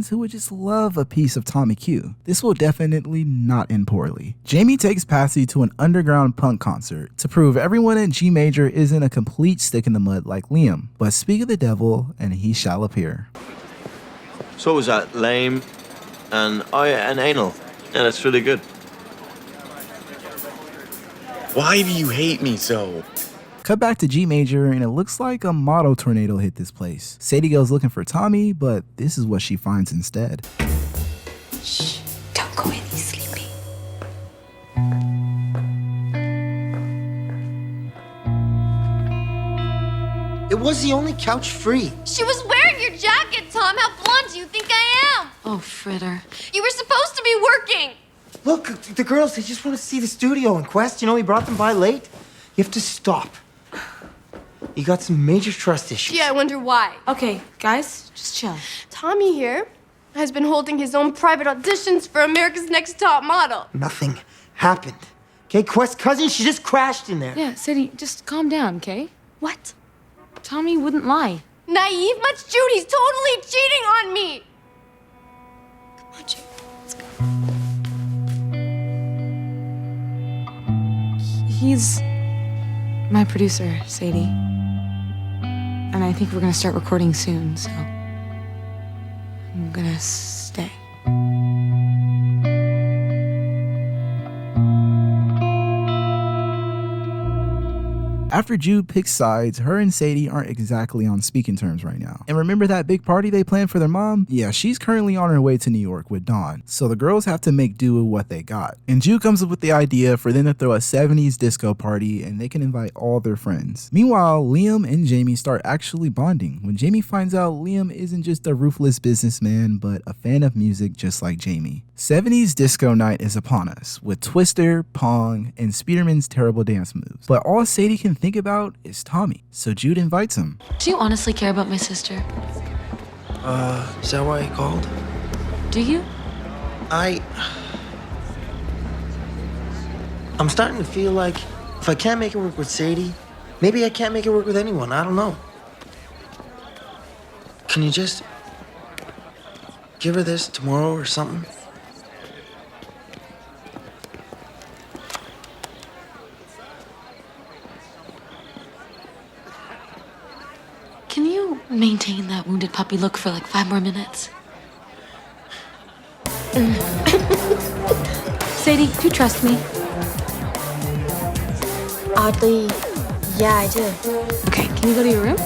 who would just love a piece of Tommy Q. This will definitely not end poorly. Jamie takes Patsy to an underground punk concert to prove everyone at G Major isn't a complete stick in the mud like Liam. But speak of the devil, and he shall appear.
So was that lame and anal. Yeah, that's really good.
Why do you hate me so?
Cut back to G Major, and it looks like a model tornado hit this place. Sadie goes looking for Tommy, but this is what she finds instead.
Shh, don't go in, he's sleeping.
It was the only couch free.
She was wearing your jacket, Tom. How blonde do you think I am?
Oh, fritter.
You were supposed to be working.
Look, the girls, they just want to see the studio. And Quest, you know, he brought them by late. You have to stop. You got some major trust issues.
Yeah, I wonder why.
Okay, guys, just chill.
Tommy here has been holding his own private auditions for America's Next Top Model.
Nothing happened. Okay, Quest's cousin, she just crashed in there.
Yeah, Sadie, just calm down, okay?
What?
Tommy wouldn't lie.
Naive much, Jude? He's totally cheating on me. Come on, Jude. Let's go.
He's my producer, Sadie. And I think we're gonna start recording soon, so I'm gonna stay.
After Jude picks sides, her and Sadie aren't exactly on speaking terms right now. And remember that big party they planned for their mom? Yeah, she's currently on her way to New York with Dawn, so the girls have to make do with what they got. And Jude comes up with the idea for them to throw a 70s disco party and they can invite all their friends. Meanwhile, Liam and Jamie start actually bonding when Jamie finds out Liam isn't just a ruthless businessman, but a fan of music just like Jamie. 70s disco night is upon us, with Twister, Pong, and Speederman's terrible dance moves. But all Sadie can think about is Tommy, so Jude invites him.
Do you honestly care about my sister?
Is that why you called?
Do you?
I'm starting to feel like if I can't make it work with Sadie, maybe I can't make it work with anyone. I don't know. Can you just give her this tomorrow or something?
Can you maintain that wounded puppy look for like 5 more minutes? Sadie, do you trust me?
Oddly, yeah, I do.
Okay, can you go to your room?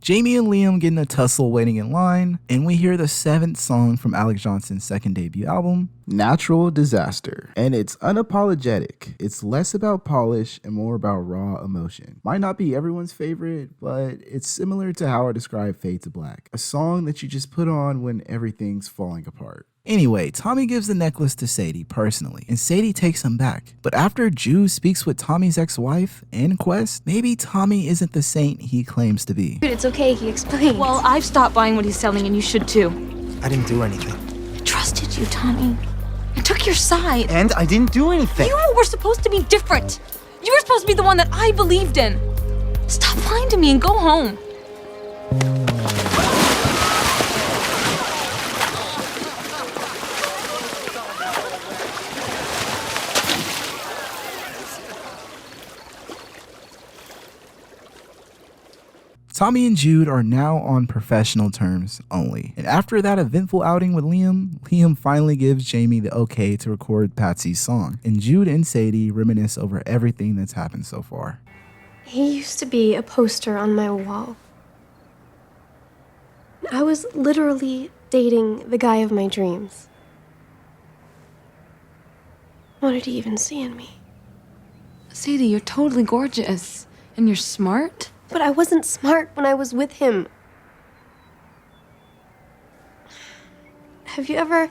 Jamie and Liam get in a tussle waiting in line, and we hear the 7th song from Alex Johnson's second debut album, Natural Disaster. And it's unapologetic. It's less about polish and more about raw emotion. Might not be everyone's favorite, but it's similar to how I describe Fade to Black, a song that you just put on when everything's falling apart. Anyway, Tommy gives the necklace to Sadie personally, and Sadie takes him back. But after Jude speaks with Tommy's ex-wife and Quest, maybe Tommy isn't the saint he claims to be.
Dude, it's okay, he explained.
Well, I've stopped buying what he's selling, and you should too.
I didn't do anything.
I trusted you, Tommy. I took your side.
And I didn't do anything.
You were supposed to be different. You were supposed to be the one that I believed in. Stop lying to me and go home.
Tommy and Jude are now on professional terms only. And after that eventful outing with Liam finally gives Jamie the okay to record Patsy's song. And Jude and Sadie reminisce over everything that's happened so far.
He used to be a poster on my wall. I was literally dating the guy of my dreams. What did he even see in me?
Sadie, you're totally gorgeous. And you're smart.
But I wasn't smart when I was with him. Have you ever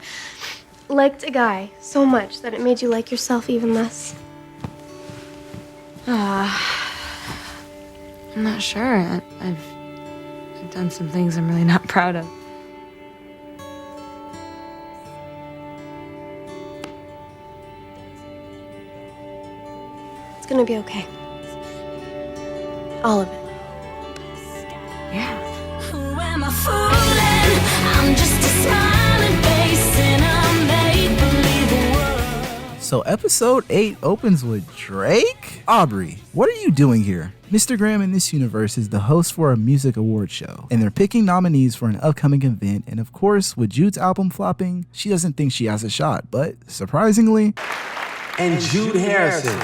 liked a guy so much that it made you like yourself even less?
I'm not sure. I've done some things I'm really not proud of.
It's gonna be okay. All of it.
Yeah.
Who am I fooling? I'm just a smiling face in a make-believe world.
So episode 8 opens with Drake? Aubrey, what are you doing here? Mr. Graham in this universe is the host for a music award show, and they're picking nominees for an upcoming event, and of course, with Jude's album flopping, she doesn't think she has a shot, but surprisingly...
And Jude Harrison.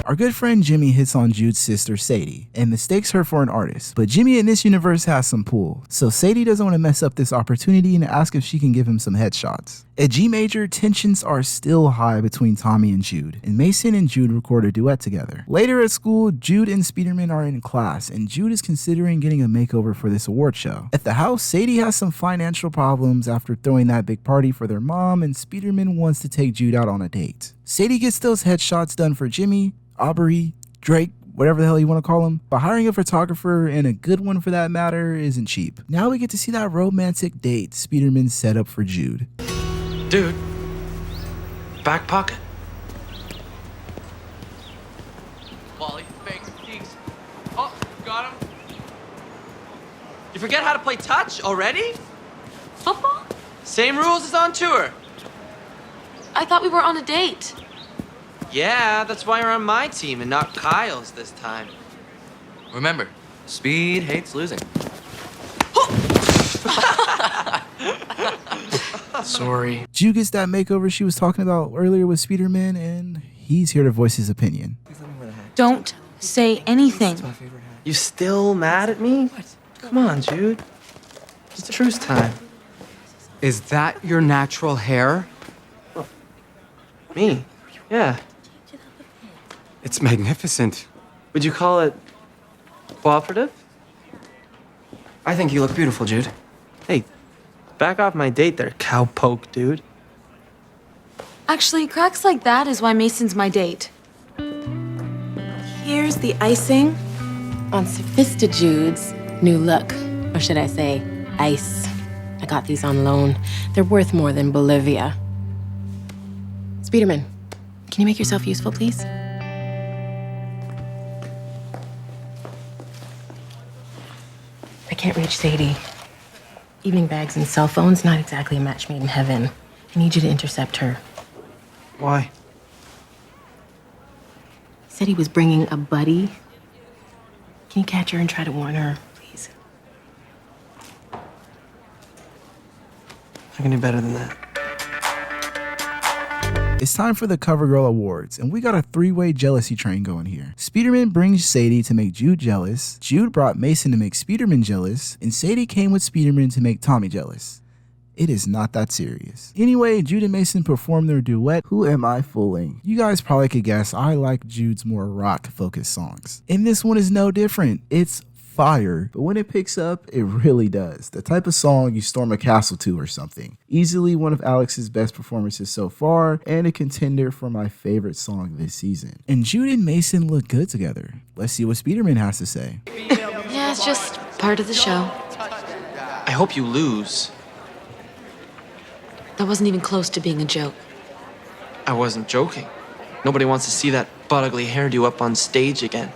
Our good friend Jimmy hits on Jude's sister Sadie and mistakes her for an artist, but Jimmy in this universe has some pull, so Sadie doesn't want to mess up this opportunity and asks if she can give him some headshots. At G Major, tensions are still high between Tommy and Jude, and Mason and Jude record a duet together. Later at school, Jude and Speederman are in class, and Jude is considering getting a makeover for this award show. At the house, Sadie has some financial problems after throwing that big party for their mom, and Speederman wants to take Jude out on a date. Sadie gets those headshots done for Jimmy, Aubrey, Drake, whatever the hell you want to call him, but hiring a photographer, and a good one for that matter, isn't cheap. Now we get to see that romantic date Speederman set up for Jude.
Dude, back pocket.
Wally, fake cheeks. Oh, got him. You forget how to play touch already?
Football?
Same rules as on tour.
I thought we were on a date.
Yeah, that's why you're on my team and not Kyle's this time. Remember, speed hates losing.
Sorry.
Jude gets that makeover she was talking about earlier with Speederman, and he's here to voice his opinion.
Don't say anything.
You still mad at me? Come on, Jude. It's truce time.
Is that your natural hair?
Me? Yeah.
It's magnificent.
Would you call it cooperative?
I think you look beautiful, Jude.
Hey, back off my date there, cowpoke dude.
Actually, cracks like that is why Mason's my date.
Here's the icing on Sophista Jude's new look. Or should I say, ice. I got these on loan. They're worth more than Bolivia. Speederman, can you make yourself useful, please? I can't reach Sadie. Evening bags and cell phones, not exactly a match made in heaven. I need you to intercept her.
Why?
He said he was bringing a buddy. Can you catch her and try to warn her, please?
I can do better than that.
It's time for the CoverGirl Awards, and we got a 3-way jealousy train going here. Speederman brings Sadie to make Jude jealous, Jude brought Mason to make Speederman jealous, and Sadie came with Speederman to make Tommy jealous. It is not that serious. Anyway, Jude and Mason perform their duet, Who Am I Fooling? You guys probably could guess I like Jude's more rock-focused songs. And this one is no different. It's fire, but when it picks up, it really does. The type of song you storm a castle to or something. Easily one of Alex's best performances so far, and a contender for my favorite song this season. And Jude and Mason look good together. Let's see what Speederman has to say.
Yeah, it's just part of the show.
I hope you lose.
That wasn't even close to being a joke.
I wasn't joking. Nobody wants to see that butt ugly hairdo up on stage again.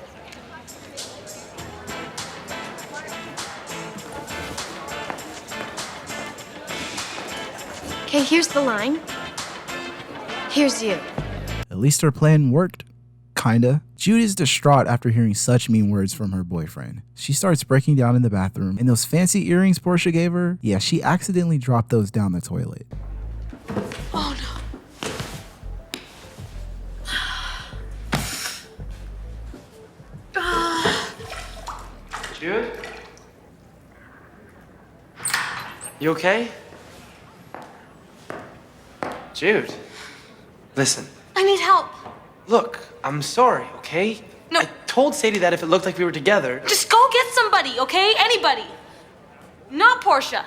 Okay, here's the line. Here's you.
At least her plan worked. Kinda. Jude is distraught after hearing such mean words from her boyfriend. She starts breaking down in the bathroom, and those fancy earrings Portia gave her, yeah, she accidentally dropped those down the toilet.
Oh no.
Jude? You okay? Jude, listen.
I need help.
Look, I'm sorry, okay?
No.
I told Sadie that if it looked like we were together...
Just go get somebody, okay? Anybody. Not Portia.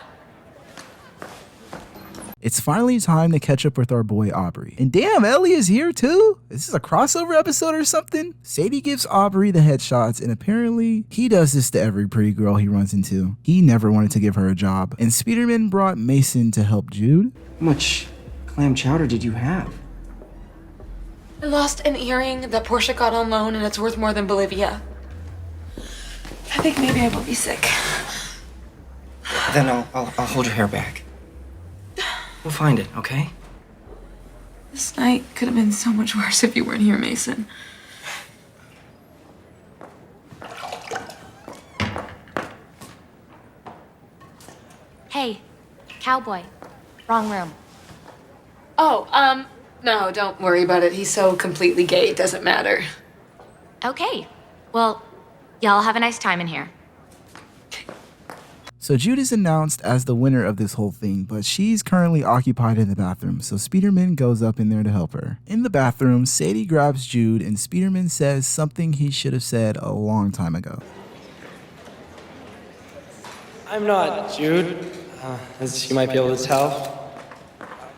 It's finally time to catch up with our boy Aubrey. And damn, Ellie is here too? Is this a crossover episode or something? Sadie gives Aubrey the headshots, and apparently he does this to every pretty girl he runs into. He never wanted to give her a job. And Speederman brought Mason to help Jude.
How much clam chowder did you have?
I lost an earring that Portia got on loan, and it's worth more than Bolivia. I think maybe I will be sick.
Then I'll hold your hair back. We'll find it, okay?
This night could have been so much worse if you weren't here, Mason.
Hey, cowboy. Wrong room.
Oh, no, don't worry about it. He's so completely gay, it doesn't matter.
Okay. Well, y'all have a nice time in here.
So Jude is announced as the winner of this whole thing, but she's currently occupied in the bathroom, so Speederman goes up in there to help her. In the bathroom, Sadie grabs Jude and Speederman says something he should have said a long time ago.
I'm not Jude, as you might be able to tell.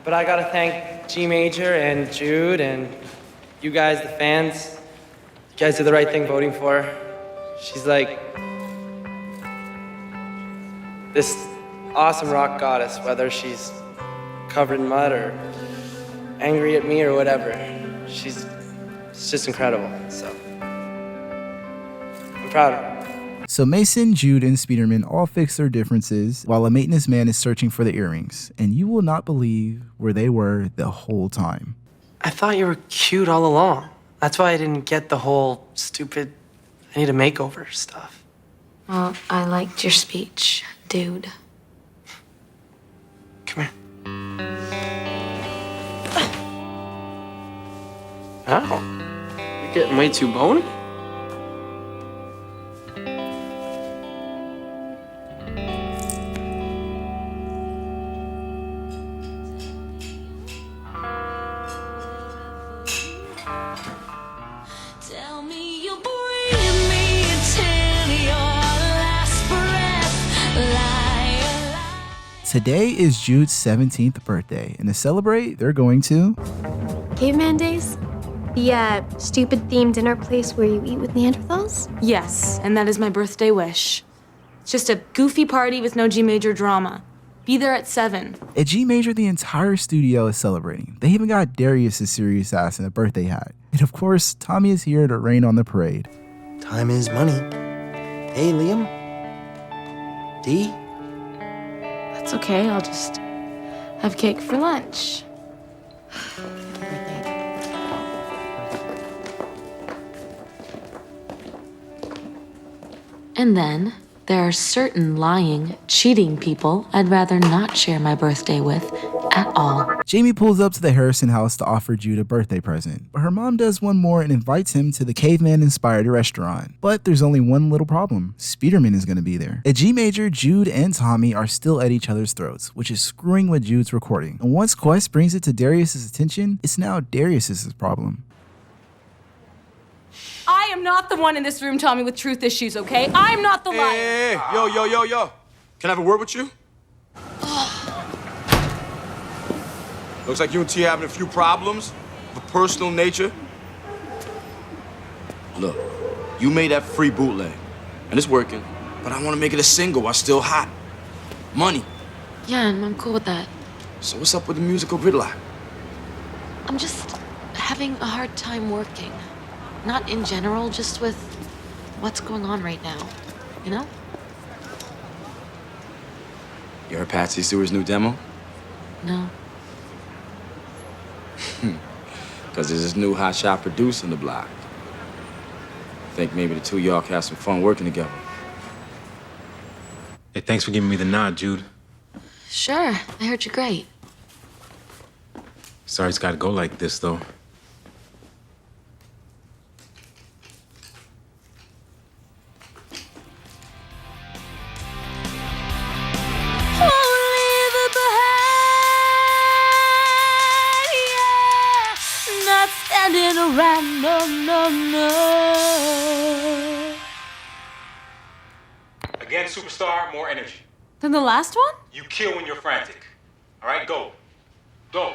But I gotta thank G Major and Jude and you guys, the fans. You guys did the right thing voting for her. She's like this awesome rock goddess, whether she's covered in mud or angry at me or whatever. She's just incredible, so I'm proud of her.
So Mason, Jude, and Speederman all fix their differences while a maintenance man is searching for the earrings, and you will not believe where they were the whole time.
I thought you were cute all along. That's why I didn't get the whole stupid I need a makeover stuff.
Well, I liked your speech, dude.
Come here. Ow. You're getting way too bony.
Today is Jude's 17th birthday, and to celebrate, they're going to
Caveman Days? The stupid themed dinner place where you eat with Neanderthals?
Yes, and that is my birthday wish. It's just a goofy party with no G major drama. Be there at 7.
At G Major, the entire studio is celebrating. They even got Darius' serious ass in a birthday hat. And of course, Tommy is here to rain on the parade.
Time is money. Hey, Liam? D?
That's okay, I'll just have cake for lunch.
And then there are certain lying, cheating people I'd rather not share my birthday with at all.
Jamie pulls up to the Harrison house to offer Jude a birthday present, but her mom does one more and invites him to the caveman-inspired restaurant. But there's only one little problem. Speederman is going to be there. At G Major, Jude and Tommy are still at each other's throats, which is screwing with Jude's recording. And once Quest brings it to Darius' attention, it's now Darius' problem.
I am not the one in this room, Tommy, with truth issues, okay? I'm not the liar.
Hey, yo. Can I have a word with you? Looks like you and T having a few problems of a personal nature. Look, you made that free bootleg, and it's working, but I want to make it a single while still hot. Money.
Yeah, and I'm cool with that.
So what's up with the musical gridlock?
I'm just having a hard time working. Not in general, just with what's going on right now, you know?
You heard Patsy Stewart's new demo?
No.
Because there's this new hotshot producer in the block. I think maybe the two of y'all can have some fun working together.
Hey, thanks for giving me the nod, Jude.
Sure, I heard you're great.
Sorry it's gotta go like this, though.
Around, no.
Again, superstar, more energy.
Than the last one?
You kill when you're frantic. All right, go. Go.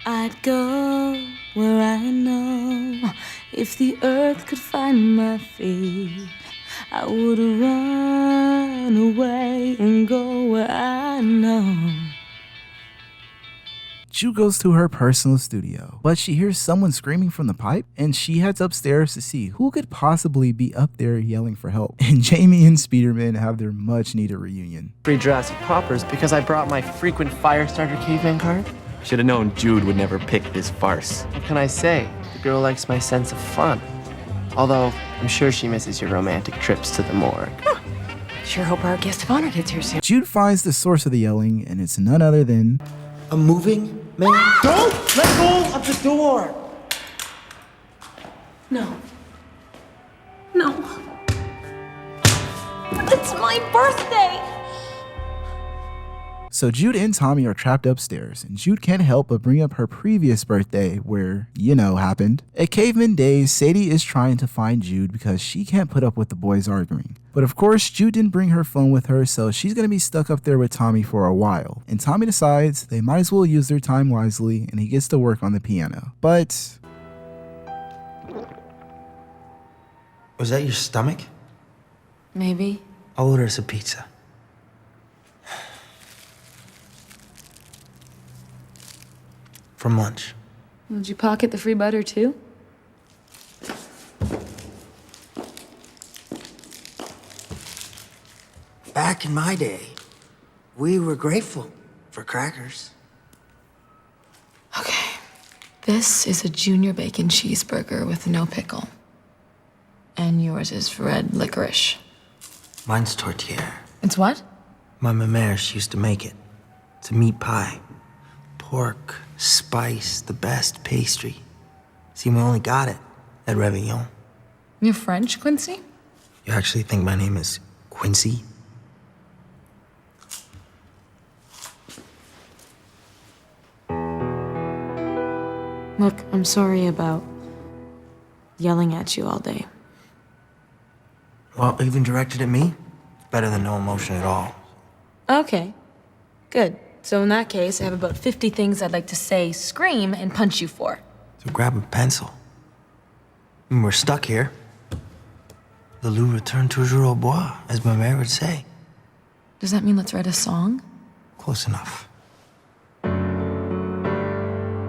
I'd go where I know. If the earth could find my feet, I would run away and go where I know.
Jude goes to her personal studio, but she hears someone screaming from the pipe, and she heads upstairs to see who could possibly be up there yelling for help. And Jamie and Speederman have their much needed reunion.
Free Jurassic poppers because I brought my frequent Firestarter caveman card. Should have known Jude would never pick this farce. What can I say? The girl likes my sense of fun. Although, I'm sure she misses your romantic trips to the morgue.
Sure hope our guest of honor gets here soon.
Jude finds the source of the yelling, and it's none other than
a moving man. Don't let go of the door.
No. No. It's my birthday!
So Jude and Tommy are trapped upstairs, and Jude can't help but bring up her previous birthday where, happened. At Caveman Days, Sadie is trying to find Jude because she can't put up with the boys arguing. But of course, Jude didn't bring her phone with her, so she's gonna be stuck up there with Tommy for a while. And Tommy decides they might as well use their time wisely, and he gets to work on the piano. But...
Was that your stomach?
Maybe.
I'll order us a pizza. From lunch.
Did you pocket the free butter too?
Back in my day, we were grateful for crackers.
Okay. This is a junior bacon cheeseburger with no pickle. And yours is red licorice.
Mine's tortilla.
It's what?
My mère, she used to make it. It's a meat pie. Pork, spice, the best pastry. See, we only got it at Réveillon.
You're French, Quincy?
You actually think my name is Quincy?
Look, I'm sorry about yelling at you all day.
Well, even directed at me? Better than no emotion at all.
Okay. Good. So in that case, I have about 50 things I'd like to say, scream, and punch you for.
So grab a pencil. We're stuck here. Le loup returne toujours au bois, as my mère would say.
Does that mean let's write a song?
Close enough.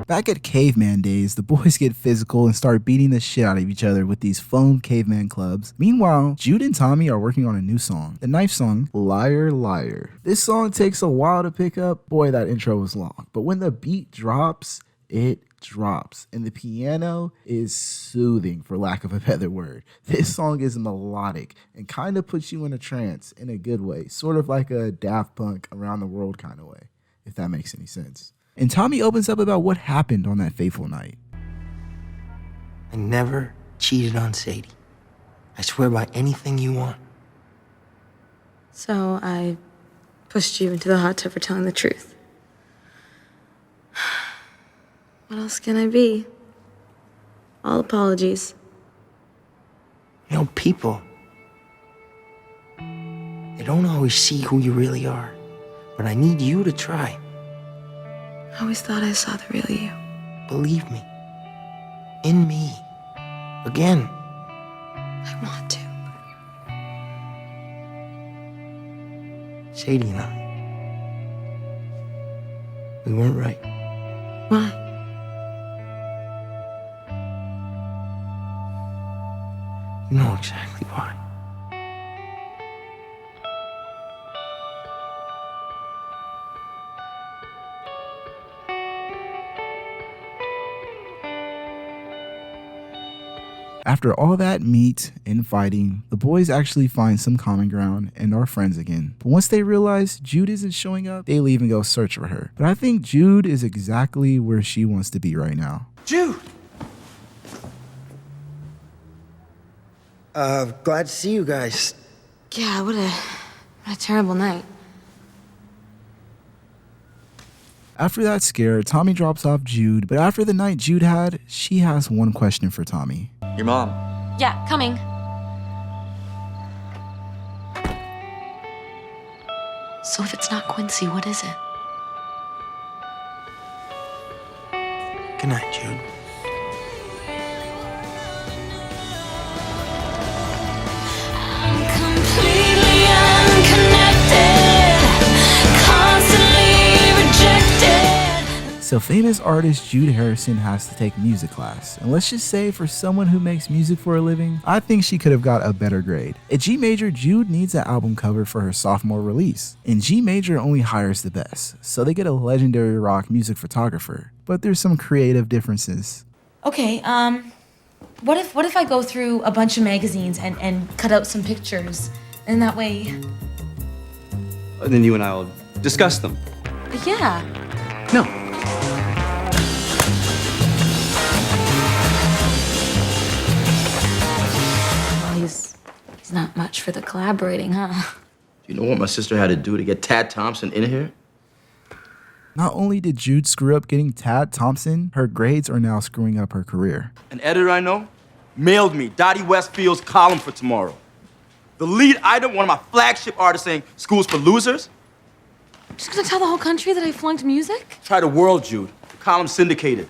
Back at Caveman Days, the boys get physical and start beating the shit out of each other with these foam caveman clubs. Meanwhile, Jude and Tommy are working on a new song, the knife song, Liar Liar. This song takes a while to pick up. Boy, that intro was long. But when the beat drops, it drops. And the piano is soothing, for lack of a better word. This song is melodic and kind of puts you in a trance in a good way, sort of like a Daft Punk Around the World kind of way, if that makes any sense. And Tommy opens up about what happened on that fateful night.
I never cheated on Sadie. I swear by anything you want.
So I pushed you into the hot tub for telling the truth. What else can I be? All apologies.
You know, people, they don't always see who you really are. But I need you to try.
I always thought I saw the real you.
Believe me. In me. Again.
I want to.
Sadie and I. We weren't right.
Why?
You know exactly why.
After all that meat and fighting, the boys actually find some common ground and are friends again. But once they realize Jude isn't showing up, they leave and go search for her. But I think Jude is exactly where she wants to be right now.
Jude! Glad to see you guys.
Yeah, what a terrible night.
After that scare, Tommy drops off Jude, but after the night Jude had, she has one question for Tommy.
Your mom.
Yeah, coming.
So if it's not Quincy, what is it?
Good night, Jude.
So So famous artist Jude Harrison has to take music class. And let's just say for someone who makes music for a living, I think she could have got a better grade. At G Major, Jude needs an album cover for her sophomore release. And G Major only hires the best, so they get a legendary rock music photographer. But there's some creative differences.
Okay, what if I go through a bunch of magazines and cut out some pictures? And that way...
Then you and I will discuss them.
Yeah.
No.
Well, he's not much for the collaborating, huh?
You know what my sister had to do to get Tad Thompson in here?
Not only did Jude screw up getting Tad Thompson, her grades are now screwing up her career.
An editor I know mailed me Dottie Westfield's column for tomorrow. The lead item, one of my flagship artists saying school's for losers.
Just gonna tell the whole country that I flunked music?
Try the world, Jude. The column's syndicated.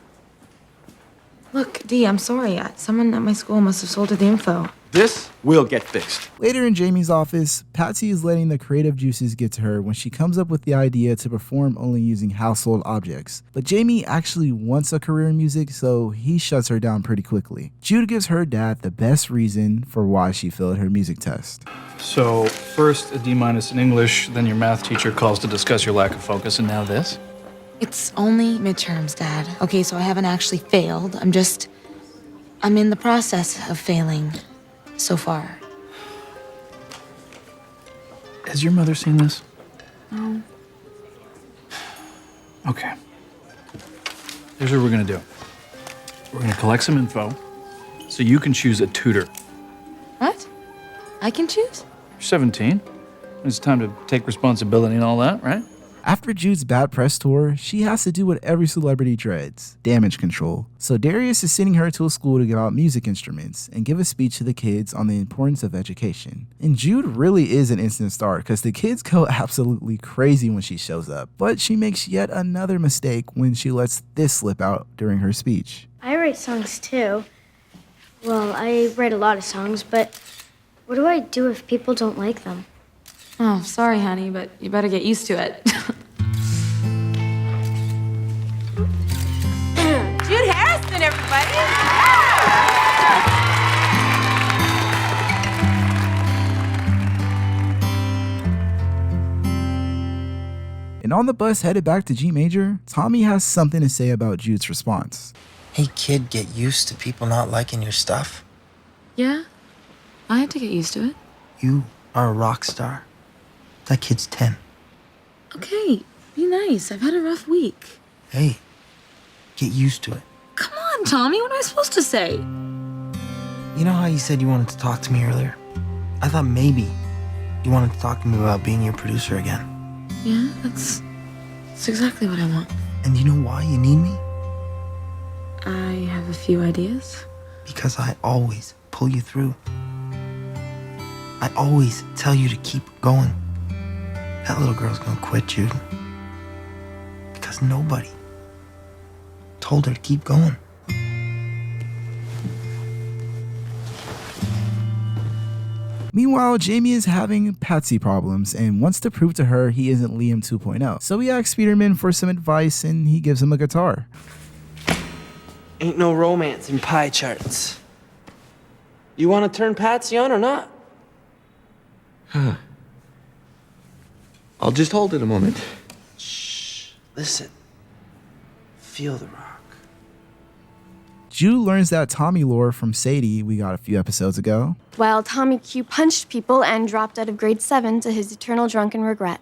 Look, Dee, I'm sorry. Someone at my school must have sold her the info.
This will get fixed.
Later in Jamie's office, Patsy is letting the creative juices get to her when she comes up with the idea to perform only using household objects. But Jamie actually wants a career in music, so he shuts her down pretty quickly. Jude gives her dad the best reason for why she failed her music test.
So, first a D- in English, then your math teacher calls to discuss your lack of focus, and now this?
It's only midterms, Dad. Okay, so I haven't actually failed. I'm in the process of failing so far.
Has your mother seen this?
No.
Okay. Here's what we're gonna do. We're gonna collect some info so you can choose a tutor.
What? I can choose?
You're 17. It's time to take responsibility and all that, right?
After Jude's bad press tour, she has to do what every celebrity dreads, damage control. So Darius is sending her to a school to give out music instruments and give a speech to the kids on the importance of education. And Jude really is an instant star because the kids go absolutely crazy when she shows up. But she makes yet another mistake when she lets this slip out during her speech.
I write songs too. Well, I write a lot of songs, but what do I do if people don't like them?
Oh, sorry, honey, but you better get used to it.
Jude Harrison, everybody!
And on the bus headed back to G Major, Tommy has something to say about Jude's response.
Hey, kid, get used to people not liking your stuff.
Yeah, I had to get used to it.
You are a rock star. That kid's 10.
Okay, be nice. I've had a rough week.
Hey, get used to it.
Come on, Tommy, what am I supposed to say?
You know how you said you wanted to talk to me earlier? I thought maybe you wanted to talk to me about being your producer again.
Yeah, that's exactly what I want.
And you know why you need me?
I have a few ideas.
Because I always pull you through. I always tell you to keep going. That little girl's gonna quit, Jude. Because nobody told her to keep going.
Meanwhile, Jamie is having Patsy problems and wants to prove to her he isn't Liam 2.0. So he asks Peterman for some advice and he gives him a guitar.
Ain't no romance in pie charts. You want to turn Patsy on or not?
Huh. I'll just hold it a moment.
Shh. Listen. Feel the rock.
Jude learns that Tommy lore from Sadie we got a few episodes ago.
Well, Tommy Q punched people and dropped out of grade 7 to his eternal drunken regret.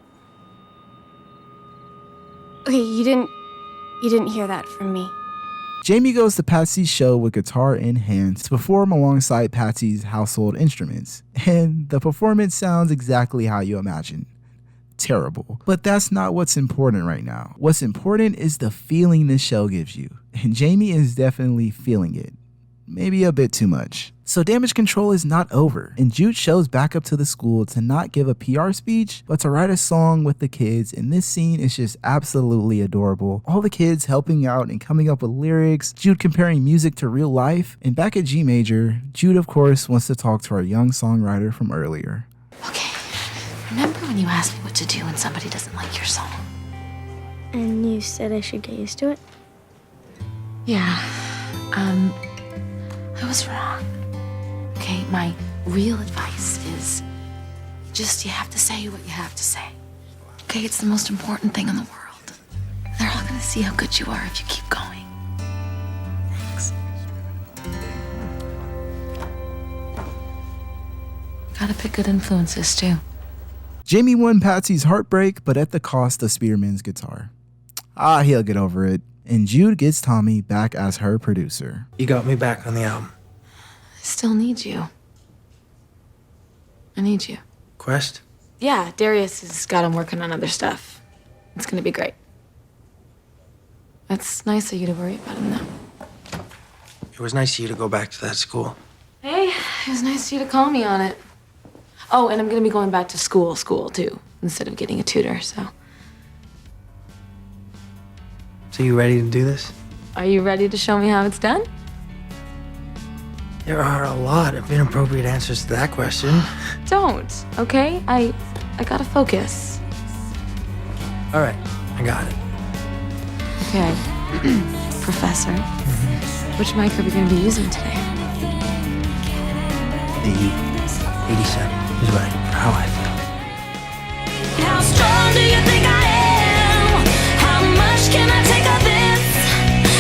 Okay, you didn't hear that from me.
Jamie goes to Patsy's show with guitar in hand to perform alongside Patsy's household instruments. And the performance sounds exactly how you imagine. Terrible. But that's not what's important right now. What's important is the feeling this show gives you. And Jamie is definitely feeling it. Maybe a bit too much. So damage control is not over, and Jude shows back up to the school to not give a PR speech, but to write a song with the kids, and this scene is just absolutely adorable. All the kids helping out and coming up with lyrics, Jude comparing music to real life, and back at G Major, Jude of course wants to talk to our young songwriter from earlier.
Remember when you asked me what to do when somebody doesn't like your song?
And you said I should get used to it?
Yeah, I was wrong. Okay, my real advice is just you have to say what you have to say. Okay, it's the most important thing in the world. They're all gonna see how good you are if you keep going. Thanks. Gotta pick good influences, too.
Jamie won Patsy's heartbreak, but at the cost of Spearman's guitar. He'll get over it. And Jude gets Tommy back as her producer.
You got me back on the album.
I still need you. I need you.
Quest?
Yeah, Darius has got him working on other stuff. It's gonna be great. It's nice of you to worry about him, though.
It was nice of you to go back to that school.
Hey, it was nice of you to call me on it. Oh, and I'm gonna be going back to school, too, instead of getting a tutor, so.
So you ready to do this?
Are you ready to show me how it's done?
There are a lot of inappropriate answers to that question.
Don't, okay? I gotta focus.
All right, I got it.
Okay. Professor, which mic are we gonna be using today?
The 87 is right for how I feel.
How strong do you think I am? How much can I take of this?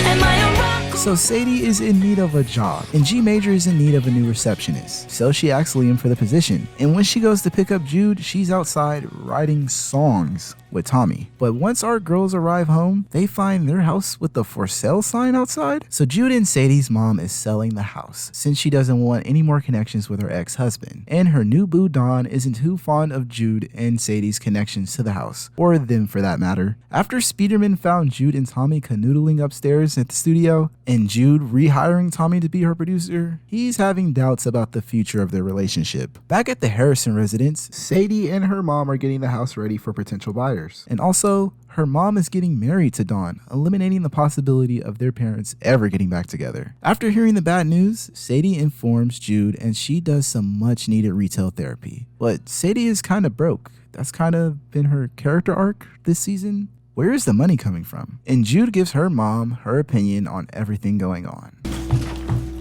Am I a rock?
So Sadie is in need of a job, and G Major is in need of a new receptionist. So she asks Liam for the position. And when she goes to pick up Jude, she's outside writing songs with Tommy. But once our girls arrive home, they find their house with the for sale sign outside. So Jude and Sadie's mom is selling the house since she doesn't want any more connections with her ex-husband. And her new boo Dawn isn't too fond of Jude and Sadie's connections to the house, or them for that matter. After Speederman found Jude and Tommy canoodling upstairs at the studio, and Jude rehiring Tommy to be her producer, he's having doubts about the future of their relationship. Back at the Harrison residence, Sadie and her mom are getting the house ready for potential buyers. And also, her mom is getting married to Dawn, eliminating the possibility of their parents ever getting back together. After hearing the bad news, Sadie informs Jude and she does some much needed retail therapy. But Sadie is kind of broke. That's kind of been her character arc this season. Where is the money coming from? And Jude gives her mom her opinion on everything going on.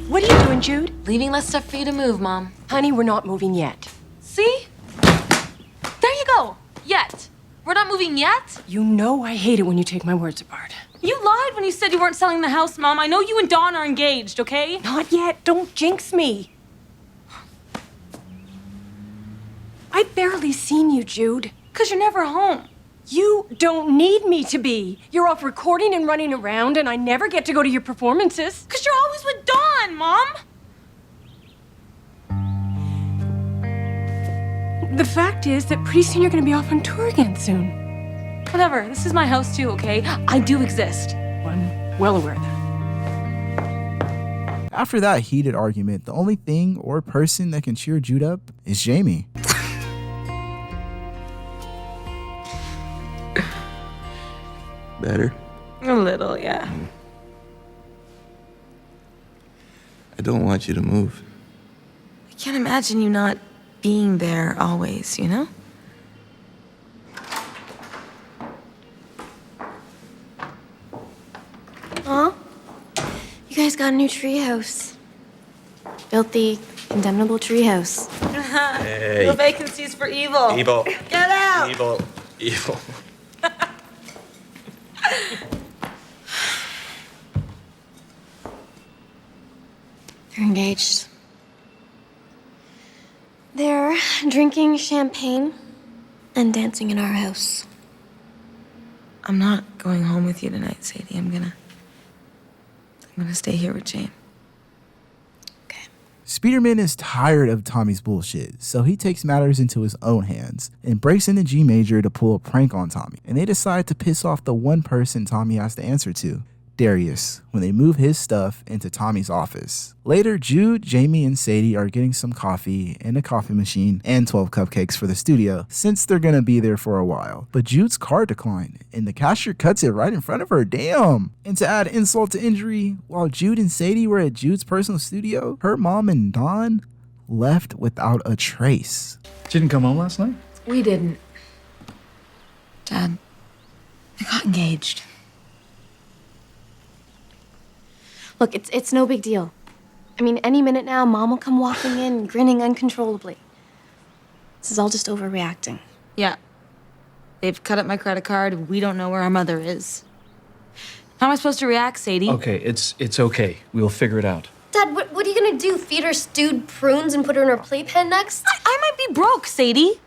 What are you doing, Jude?
Leaving less stuff for you to move, Mom.
Honey, we're not moving yet.
See? There you go. Yet. We're not moving yet?
You know I hate it when you take my words apart.
You lied when you said you weren't selling the house, Mom. I know you and Dawn are engaged, okay?
Not yet. Don't jinx me. I've barely seen you, Jude.
'Cause you're never home.
You don't need me to be. You're off recording and running around, and I never get to go to your performances.
'Cause you're always with Dawn, Mom.
The fact is that pretty soon you're gonna be off on tour again soon.
Whatever. This is my house too, okay? I do exist.
I'm well aware of that.
After that heated argument, the only thing or person that can cheer Jude up is Jamie.
Better?
A little, yeah.
I don't want you to move.
I can't imagine you not being there always, you know?
Aw, you guys got a new treehouse. Filthy, condemnable treehouse.
Hey.
No vacancies for evil.
Evil.
Get out!
Evil. Evil.
They're engaged. They're drinking champagne and dancing in our house.
I'm not going home with you tonight, Sadie. I'm gonna stay here with Jane.
Speederman is tired of Tommy's bullshit, so he takes matters into his own hands and breaks into G Major to pull a prank on Tommy. And they decide to piss off the one person Tommy has to answer to, Darius, when they move his stuff into Tommy's office. Later, Jude, Jamie, and Sadie are getting some coffee and a coffee machine and 12 cupcakes for the studio since they're gonna be there for a while. But Jude's card declined and the cashier cuts it right in front of her. Damn! And to add insult to injury, while Jude and Sadie were at Jude's personal studio, her mom and Dawn left without a trace.
She didn't come home last night?
We didn't. Dad, I got engaged.
Look, it's no big deal. I mean, any minute now, Mom will come walking in, grinning uncontrollably. This is all just overreacting.
Yeah. They've cut up my credit card. We don't know where our mother is. How am I supposed to react, Sadie?
Okay, it's okay. We'll figure it out.
Dad, what are you gonna do? Feed her stewed prunes and put her in her playpen next?
I might be broke, Sadie.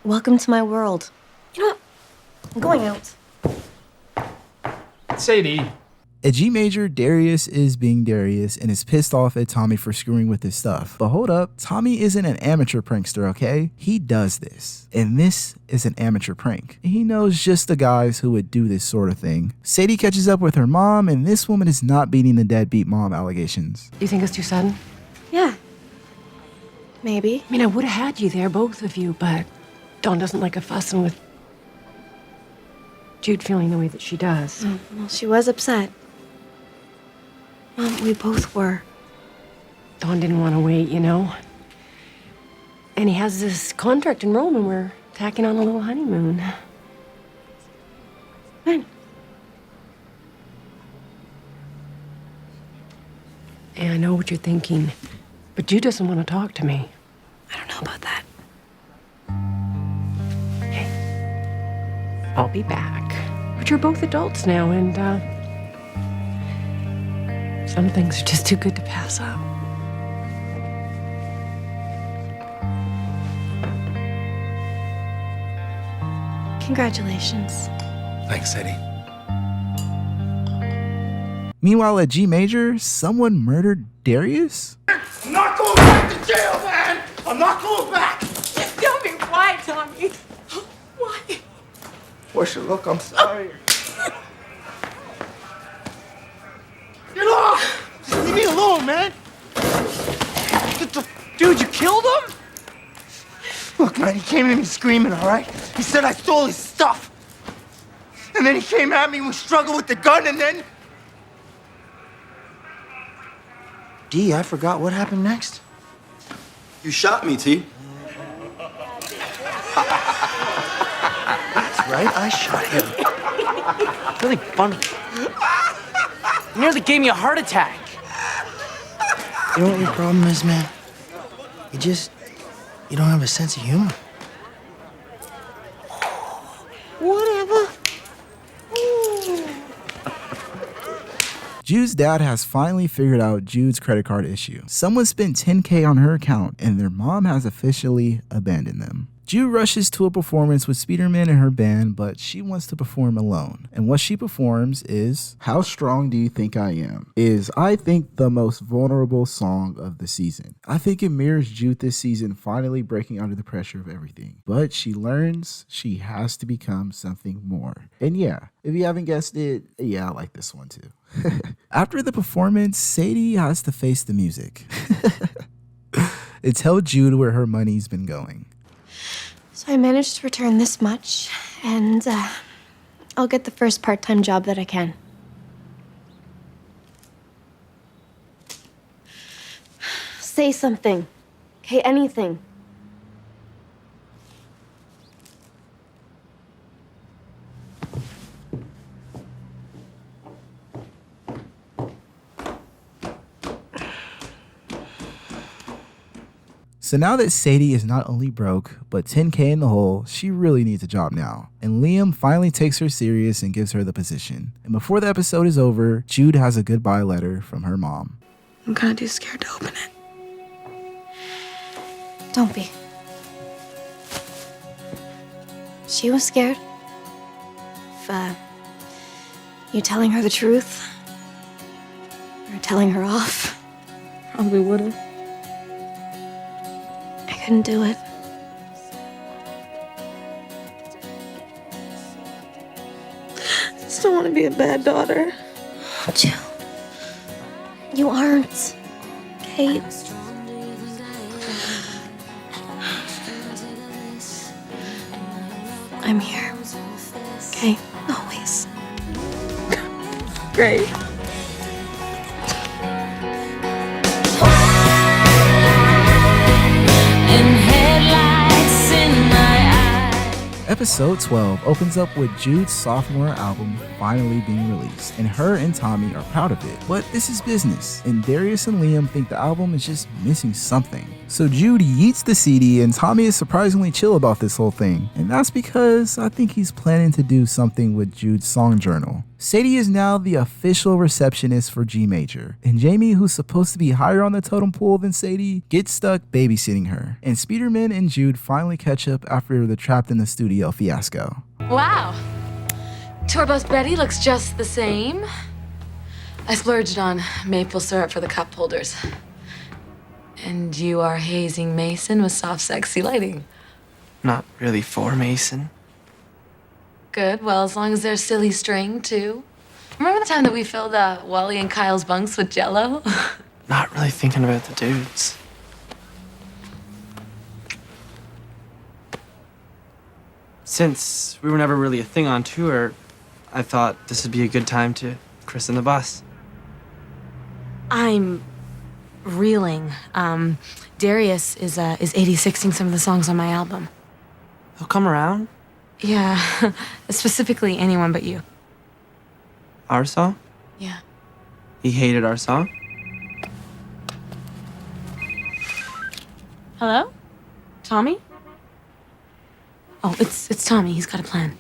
Welcome to my world. You know what? I'm going out.
Sadie.
At G major, Darius is being Darius and is pissed off at Tommy for screwing with his stuff. But hold up, Tommy isn't an amateur prankster, okay? He does this. And this is an amateur prank. He knows just the guys who would do this sort of thing. Sadie catches up with her mom, and this woman is not beating the deadbeat mom allegations.
You think it's too sudden?
Yeah. Maybe.
I mean, I would have had you there, both of you, but Dawn doesn't like a fussing with Jude feeling the way that she does.
Oh, well, she was upset. Mom, we both were.
Dawn didn't want to wait, you know. And he has this contract in Rome, and we're tacking on a little honeymoon.
When?
Yeah, I know what you're thinking, but Jude doesn't want to talk to me.
I don't know about that.
I'll be back. But you're both adults now, and some things are just too good to pass up.
Congratulations.
Thanks, Eddie.
Meanwhile, at G major, someone murdered Darius?
I'm not going back to jail, man! I'm not going back!
Just tell me why, Tommy. Why?
Portia, look, I'm sorry.
Get off! Just leave me alone, man!
Dude, you killed him? Look, man, he came at me screaming, all right? He said I stole his stuff. And then he came at me, we struggled with the gun, and then... D, I forgot what happened next.
You shot me, T.
That's right, I shot him.
It's really funny. You nearly gave me a heart attack.
You know what your problem is, man? You don't have a sense of humor.
Whatever.
Jude's dad has finally figured out Jude's credit card issue. Someone spent $10K on her account, and their mom has officially abandoned them. Jude rushes to a performance with Speederman and her band, but she wants to perform alone. And what she performs is How Strong Do You Think I Am? Is, I think, the most vulnerable song of the season. I think it mirrors Jude this season finally breaking under the pressure of everything. But she learns she has to become something more. And yeah, if you haven't guessed it, yeah, I like this one too. After the performance, Sadie has to face the music. And tell Jude where her money's been going.
So I managed to return this much, and I'll get the first part-time job that I can. Say something. Okay, anything.
So now that Sadie is not only broke, but 10K in the hole, she really needs a job now. And Liam finally takes her serious and gives her the position. And before the episode is over, Jude has a goodbye letter from her mom.
I'm kind of too scared to open it. Don't be. She was scared. If, you telling her the truth, or telling her off, probably would've. I couldn't do it. I just don't want to be a bad daughter. Jill, you aren't. Kate. I'm here. Okay? Always. Great.
Episode 12 opens up with Jude's sophomore album finally being released, and her and Tommy are proud of it. But this is business, and Darius and Liam think the album is just missing something. So Jude yeets the CD, and Tommy is surprisingly chill about this whole thing. And that's because I think he's planning to do something with Jude's song journal. Sadie is now the official receptionist for G Major, and Jamie, who's supposed to be higher on the totem pole than Sadie, gets stuck babysitting her. And Speederman and Jude finally catch up after the trapped in the studio fiasco.
Wow. Tour bus Betty looks just the same. I splurged on maple syrup for the cup holders. And you are hazing Mason with soft, sexy lighting.
Not really for Mason.
Good, well, as long as there's silly string, too. Remember the time that we filled Wally and Kyle's bunks with Jell-O?
Not really thinking about the dudes. Since we were never really a thing on tour, I thought this would be a good time to christen the bus.
I'm reeling. Darius is 86ing some of the songs on my album.
He'll come around?
Yeah, specifically Anyone But You.
Our song?
Yeah.
He hated our song?
Hello? Tommy? Oh, it's Tommy. He's got a plan.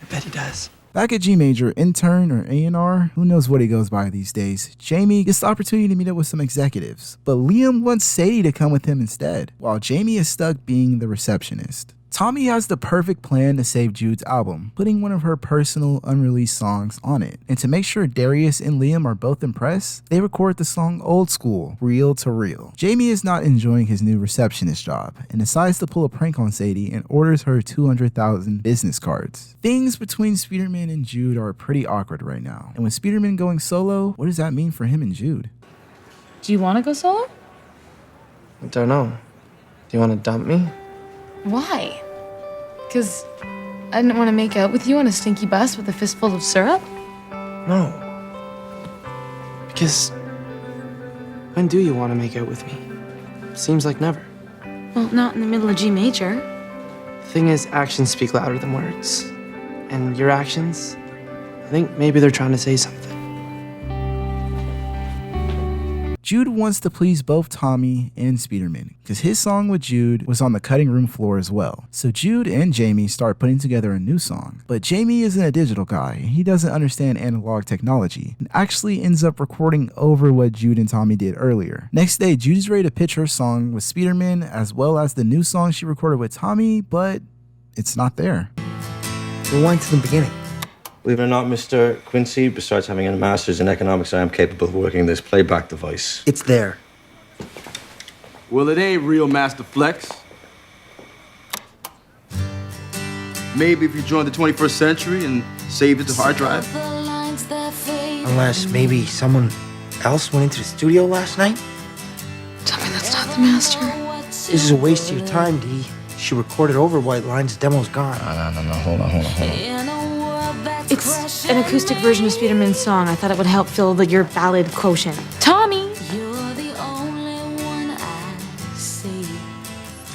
I bet he does.
Back at G Major, intern or A&R, who knows what he goes by these days, Jamie gets the opportunity to meet up with some executives, but Liam wants Sadie to come with him instead, while Jamie is stuck being the receptionist. Tommy has the perfect plan to save Jude's album, putting one of her personal unreleased songs on it. And to make sure Darius and Liam are both impressed, they record the song Old School, Real to Real. Jamie is not enjoying his new receptionist job and decides to pull a prank on Sadie and orders her 200,000 business cards. Things between Speederman and Jude are pretty awkward right now. And with Speederman going solo, what does that mean for him and Jude?
Do you want to go solo?
I don't know. Do you want to dump me?
Why? Because I didn't want to make out with you on a stinky bus with a fistful of syrup?
No. Because when do you want to make out with me? Seems like never.
Well, not in the middle of G major.
The thing is, actions speak louder than words. And your actions, I think maybe they're trying to say something.
Jude wants to please both Tommy and Speederman, because his song with Jude was on the cutting room floor as well. So Jude and Jamie start putting together a new song. But Jamie isn't a digital guy, and he doesn't understand analog technology, and actually ends up recording over what Jude and Tommy did earlier. Next day, Jude is ready to pitch her song with Speederman, as well as the new song she recorded with Tommy, but it's not there.
Rewind to the beginning.
Believe it or not, Mr. Quincy, besides having a master's in economics, I am capable of working this playback device.
It's there.
Well, it ain't real, Master Flex. Maybe if you joined the 21st century and saved it to hard drive.
Unless maybe someone else went into the studio last night?
Tell me that's not the master.
This is a waste of your time, D. She recorded over White Lines, the demo's gone.
No, hold on.
It's an acoustic version of Speederman's song. I thought it would help fill your ballad quotient. Tommy!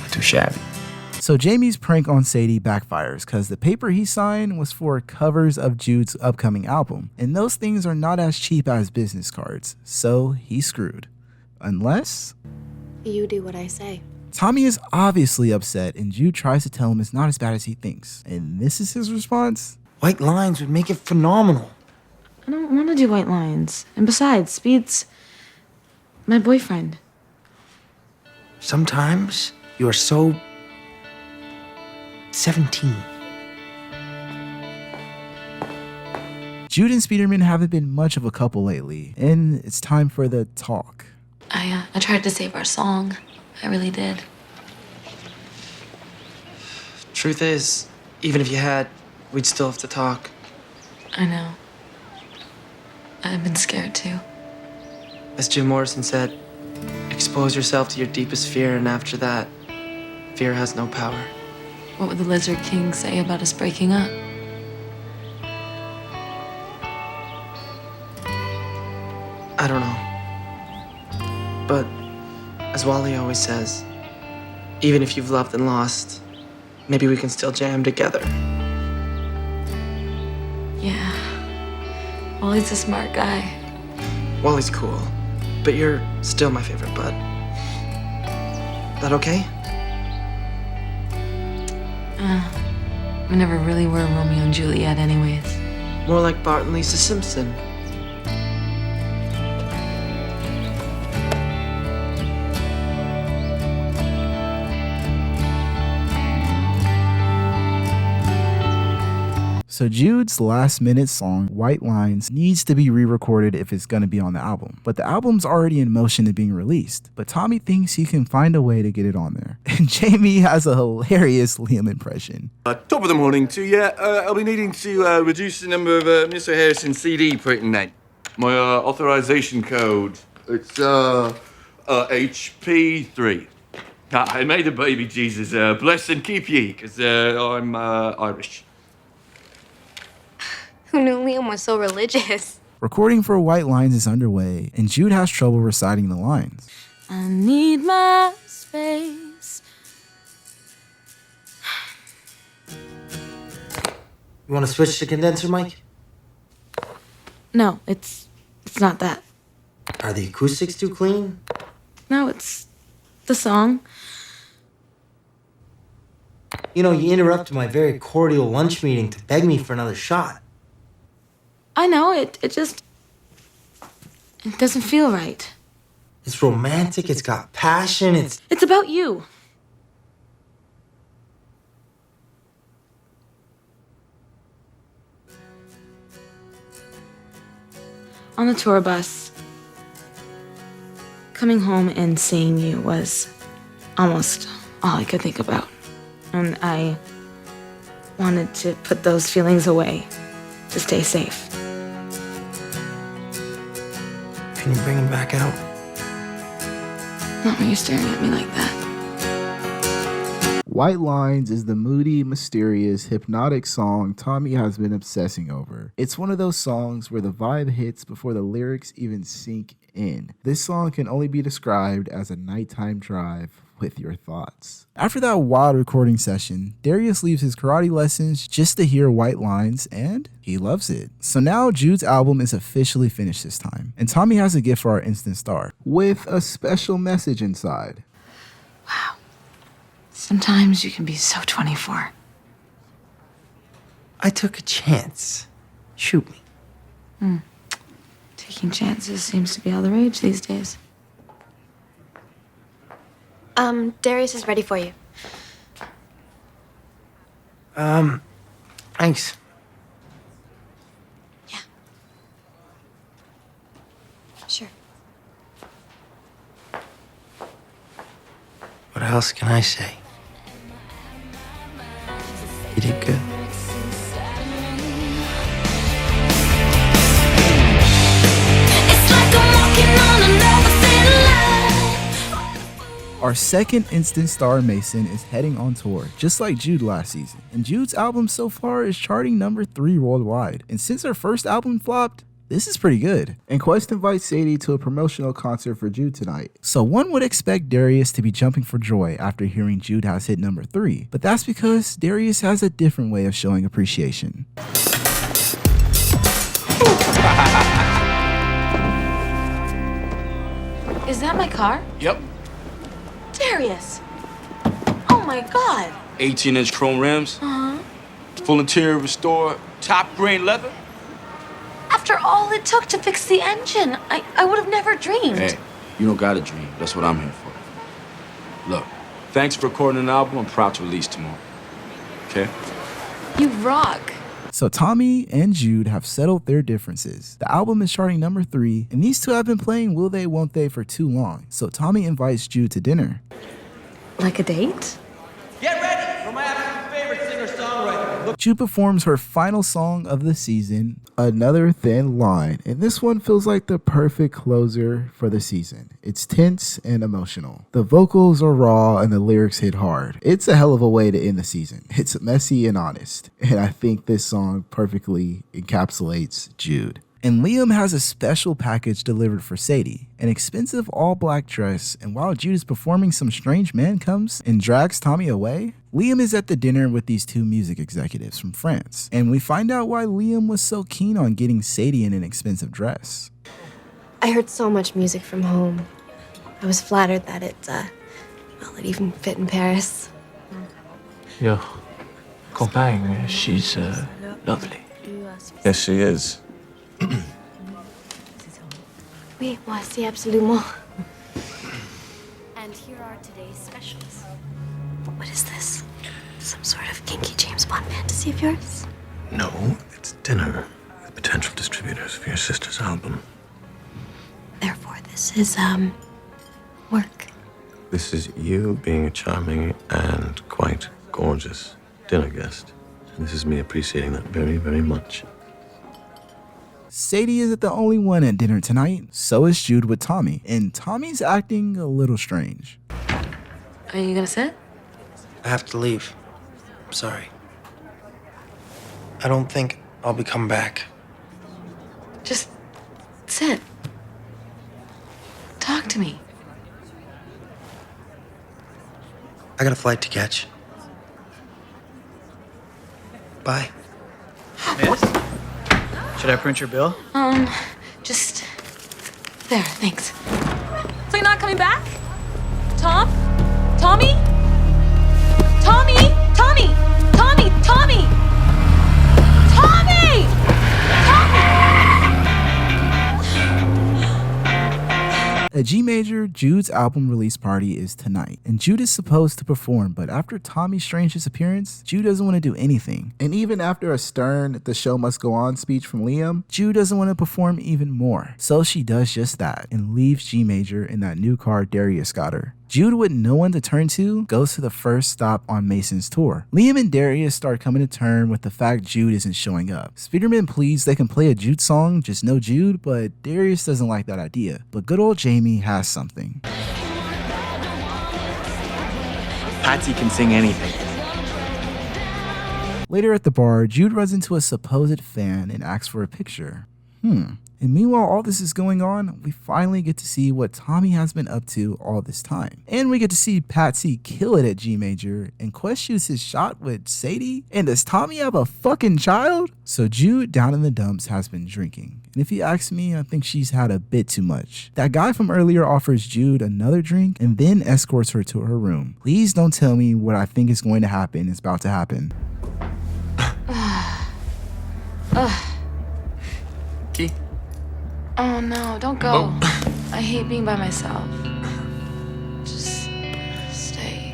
Not too shabby.
So Jamie's prank on Sadie backfires because the paper he signed was for covers of Jude's upcoming album, and those things are not as cheap as business cards, so he's screwed. Unless...
You do what I say.
Tommy is obviously upset, and Jude tries to tell him it's not as bad as he thinks, and this is his response?
White Lines would make it phenomenal.
I don't want to do White Lines. And besides, Speed's my boyfriend.
Sometimes you are so 17.
Jude and Speederman haven't been much of a couple lately, and it's time for the talk.
I tried to save our song. I really did.
Truth is, even if you had, we'd still have to talk.
I know. I've been scared too.
As Jim Morrison said, expose yourself to your deepest fear, and after that, fear has no power.
What would the Lizard King say about us breaking up?
I don't know. But as Wally always says, even if you've loved and lost,
maybe we can still jam together.
Yeah. Wally's a smart guy.
Wally's cool, but you're still my favorite bud. That okay?
We never really were Romeo and Juliet anyways.
More like Bart and Lisa Simpson.
So Jude's last minute song, White Lines, needs to be re-recorded if it's gonna be on the album. But the album's already in motion and being released. But Tommy thinks he can find a way to get it on there. And Jamie has a hilarious Liam impression.
Top of the morning to you. I'll be needing to reduce the number of Mr. Harrison's CD printing night. My authorization code, it's HP3. May the baby Jesus bless and keep ye, because I'm Irish.
Who knew Liam was so religious?
Recording for White Lines is underway, and Jude has trouble reciting the lines.
I need my space.
You want to switch the condenser mic?
No, it's not that.
Are the acoustics too clean?
No, it's the song.
You know, you interrupted my very cordial lunch meeting to beg me for another shot.
I know, it doesn't feel right.
It's romantic, it's got passion,
It's about you. On the tour bus, coming home and seeing you was almost all I could think about. And I wanted to put those feelings away to stay safe.
Can you bring him back out?
Not when you're staring at me like that.
White Lines is the moody, mysterious, hypnotic song Tommy has been obsessing over. It's one of those songs where the vibe hits before the lyrics even sink in. This song can only be described as a nighttime drive with your thoughts. After that wild recording session, Darius leaves his karate lessons just to hear White Lines, and he loves it. So now Jude's album is officially finished this time, and Tommy has a gift for our instant star, with a special message inside.
Wow. Sometimes you can be so 24.
I took a chance. Shoot me.
Taking chances seems to be all the rage these days.
Darius is ready for you.
Thanks.
Yeah. Sure.
What else can I say? You did good.
Our second instant star, Mason, is heading on tour, just like Jude last season. And Jude's album so far is charting number 3 worldwide. And since her first album flopped, this is pretty good. And Quest invites Sadie to a promotional concert for Jude tonight. So one would expect Darius to be jumping for joy after hearing Jude has hit number 3. But that's because Darius has a different way of showing appreciation.
Is that my car?
Yep.
Darius! Oh my god!
18-inch chrome rims,
Uh-huh.
full interior restore, top grain leather.
After all it took to fix the engine, I would have never dreamed.
Hey, you don't got a dream. That's what I'm here for. Look, thanks for recording an album. I'm proud to release tomorrow. Okay?
You rock.
So Tommy and Jude have settled their differences. The album is charting number 3, and these two have been playing Will They Won't They for too long. So Tommy invites Jude to dinner.
Like a date?
Get ready for my absolute favorite singer-songwriter.
Jude performs her final song of the season, Another Thin Line, and this one feels like the perfect closer for the season. It's tense and emotional. The vocals are raw and the lyrics hit hard. It's a hell of a way to end the season. It's messy and honest, and I think this song perfectly encapsulates Jude. And Liam has a special package delivered for Sadie, an expensive all-black dress, and while Jude is performing, some strange man comes and drags Tommy away. Liam is at the dinner with these two music executives from France, and we find out why Liam was so keen on getting Sadie in an expensive dress.
I heard so much music from home. I was flattered that it even fit in Paris.
Your compagne, she's lovely.
Yes, she is.
Oui, voici absolument.
And here are today's specials. What is this? Some sort of kinky James Bond fantasy of yours?
No, it's dinner with potential distributors for your sister's album.
Therefore, this is, work.
This is you being a charming and quite gorgeous dinner guest. And this is me appreciating that very, very much.
Sadie isn't the only one at dinner tonight, so is Jude with Tommy, and Tommy's acting a little strange.
Are you gonna sit?
I have to leave. I'm sorry. I don't think I'll be coming back.
Just sit. Talk to me.
I got a flight to catch. Bye.
Miss? Should I print your bill?
Just there, thanks.
So you're not coming back? Tom? Tommy? Tommy? Tommy! Tommy! Tommy! Tommy!
At G Major, Jude's album release party is tonight, and Jude is supposed to perform, but after Tommy's strange disappearance, Jude doesn't want to do anything. And even after a stern "the show must go on" speech from Liam, Jude doesn't want to perform even more. So she does just that, and leaves G Major in that new car Darius got her. Jude, with no one to turn to, goes to the first stop on Mason's tour. Liam and Darius start coming to terms with the fact Jude isn't showing up. Speederman pleads they can play a Jude song, just no Jude, but Darius doesn't like that idea. But good old Jamie has something.
Patsy can sing anything.
Later at the bar, Jude runs into a supposed fan and asks for a picture. And meanwhile, all this is going on, we finally get to see what Tommy has been up to all this time. And we get to see Patsy kill it at G Major, and Quest shoots his shot with Sadie. And does Tommy have a fucking child? So Jude, down in the dumps, has been drinking. And if you ask me, I think she's had a bit too much. That guy from earlier offers Jude another drink and then escorts her to her room. Please don't tell me what I think is going to happen is about to happen.
Key?
Oh no, don't go. I hate being by myself. Just stay.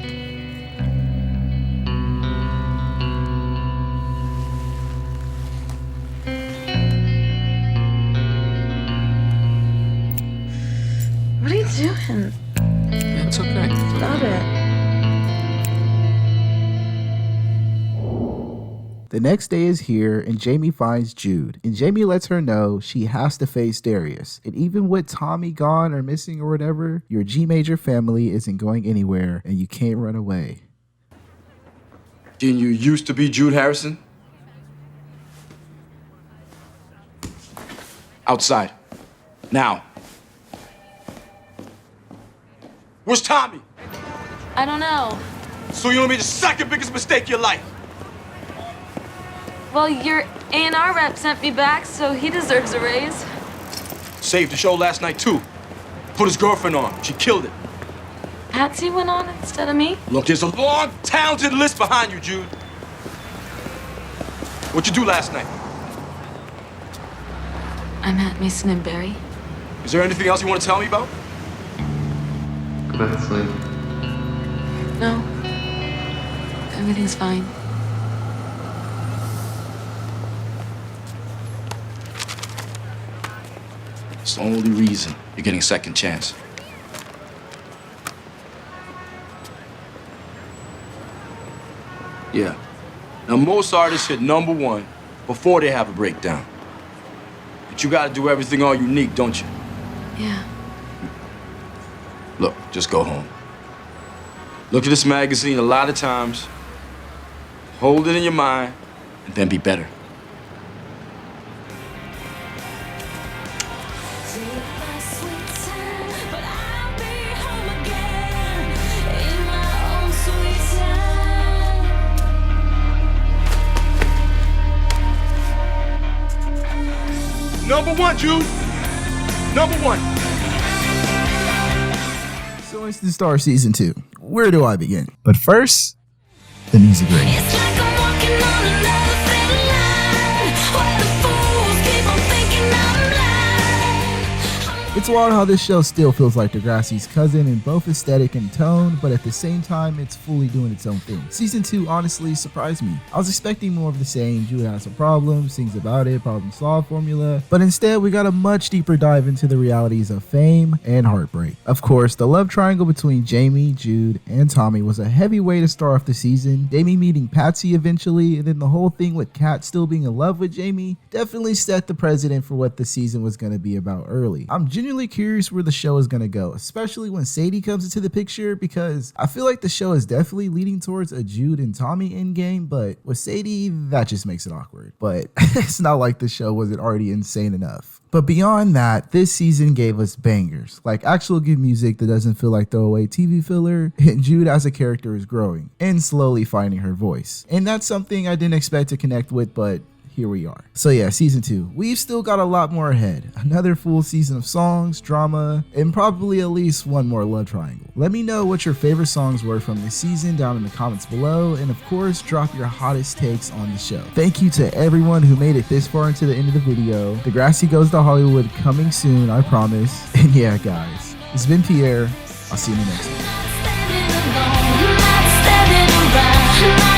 What are you doing?
It's okay.
Stop it.
The next day is here, and Jamie finds Jude, and Jamie lets her know she has to face Darius. And even with Tommy gone or missing or whatever, your G Major family isn't going anywhere, and you can't run away.
Didn't you used to be Jude Harrison? Outside. Now. Where's Tommy?
I don't know.
So you made the second biggest mistake of your life.
Well, your A&R rep sent me back, so he deserves a raise.
Saved the show last night, too. Put his girlfriend on. She killed it.
Patsy went on instead of me?
Look, there's a long, talented list behind you, Jude. What'd you do last night?
I met Mason and Barry.
Is there anything else you want to tell me about?
Go back to sleep.
No. Everything's fine.
It's the only reason you're getting a second chance. Yeah. Now, most artists hit #1 before they have a breakdown. But you gotta do everything all unique, don't you?
Yeah.
Look, just go home. Look at this magazine a lot of times. Hold it in your mind, and then be better. Number one, Jude. Number one.
So Instant Star Season 2. Where do I begin? But first, the music rating. It's wild how this show still feels like Degrassi's cousin in both aesthetic and tone, but at the same time, it's fully doing its own thing. Season 2 honestly surprised me. I was expecting more of the same, Jude has some problems, sings about it, problem solved formula, but instead we got a much deeper dive into the realities of fame and heartbreak. Of course, the love triangle between Jamie, Jude, and Tommy was a heavy way to start off the season. Jamie meeting Patsy eventually, and then the whole thing with Kat still being in love with Jamie definitely set the precedent for what the season was going to be about early. I'm genuinely curious where the show is going to go, especially when Sadie comes into the picture, because I feel like the show is definitely leading towards a Jude and Tommy endgame, but with Sadie, that just makes it awkward. But it's not like the show wasn't already insane enough. But beyond that, this season gave us bangers, like actual good music that doesn't feel like throwaway TV filler, and Jude as a character is growing and slowly finding her voice. And that's something I didn't expect to connect with, but here we are. So yeah, season 2. We've still got a lot more ahead. Another full season of songs, drama, and probably at least one more love triangle. Let me know what your favorite songs were from this season down in the comments below, and of course, drop your hottest takes on the show. Thank you to everyone who made it this far into the end of the video. Degrassi Goes to Hollywood coming soon, I promise. And yeah, guys, it's been Pierre. I'll see you in the next one.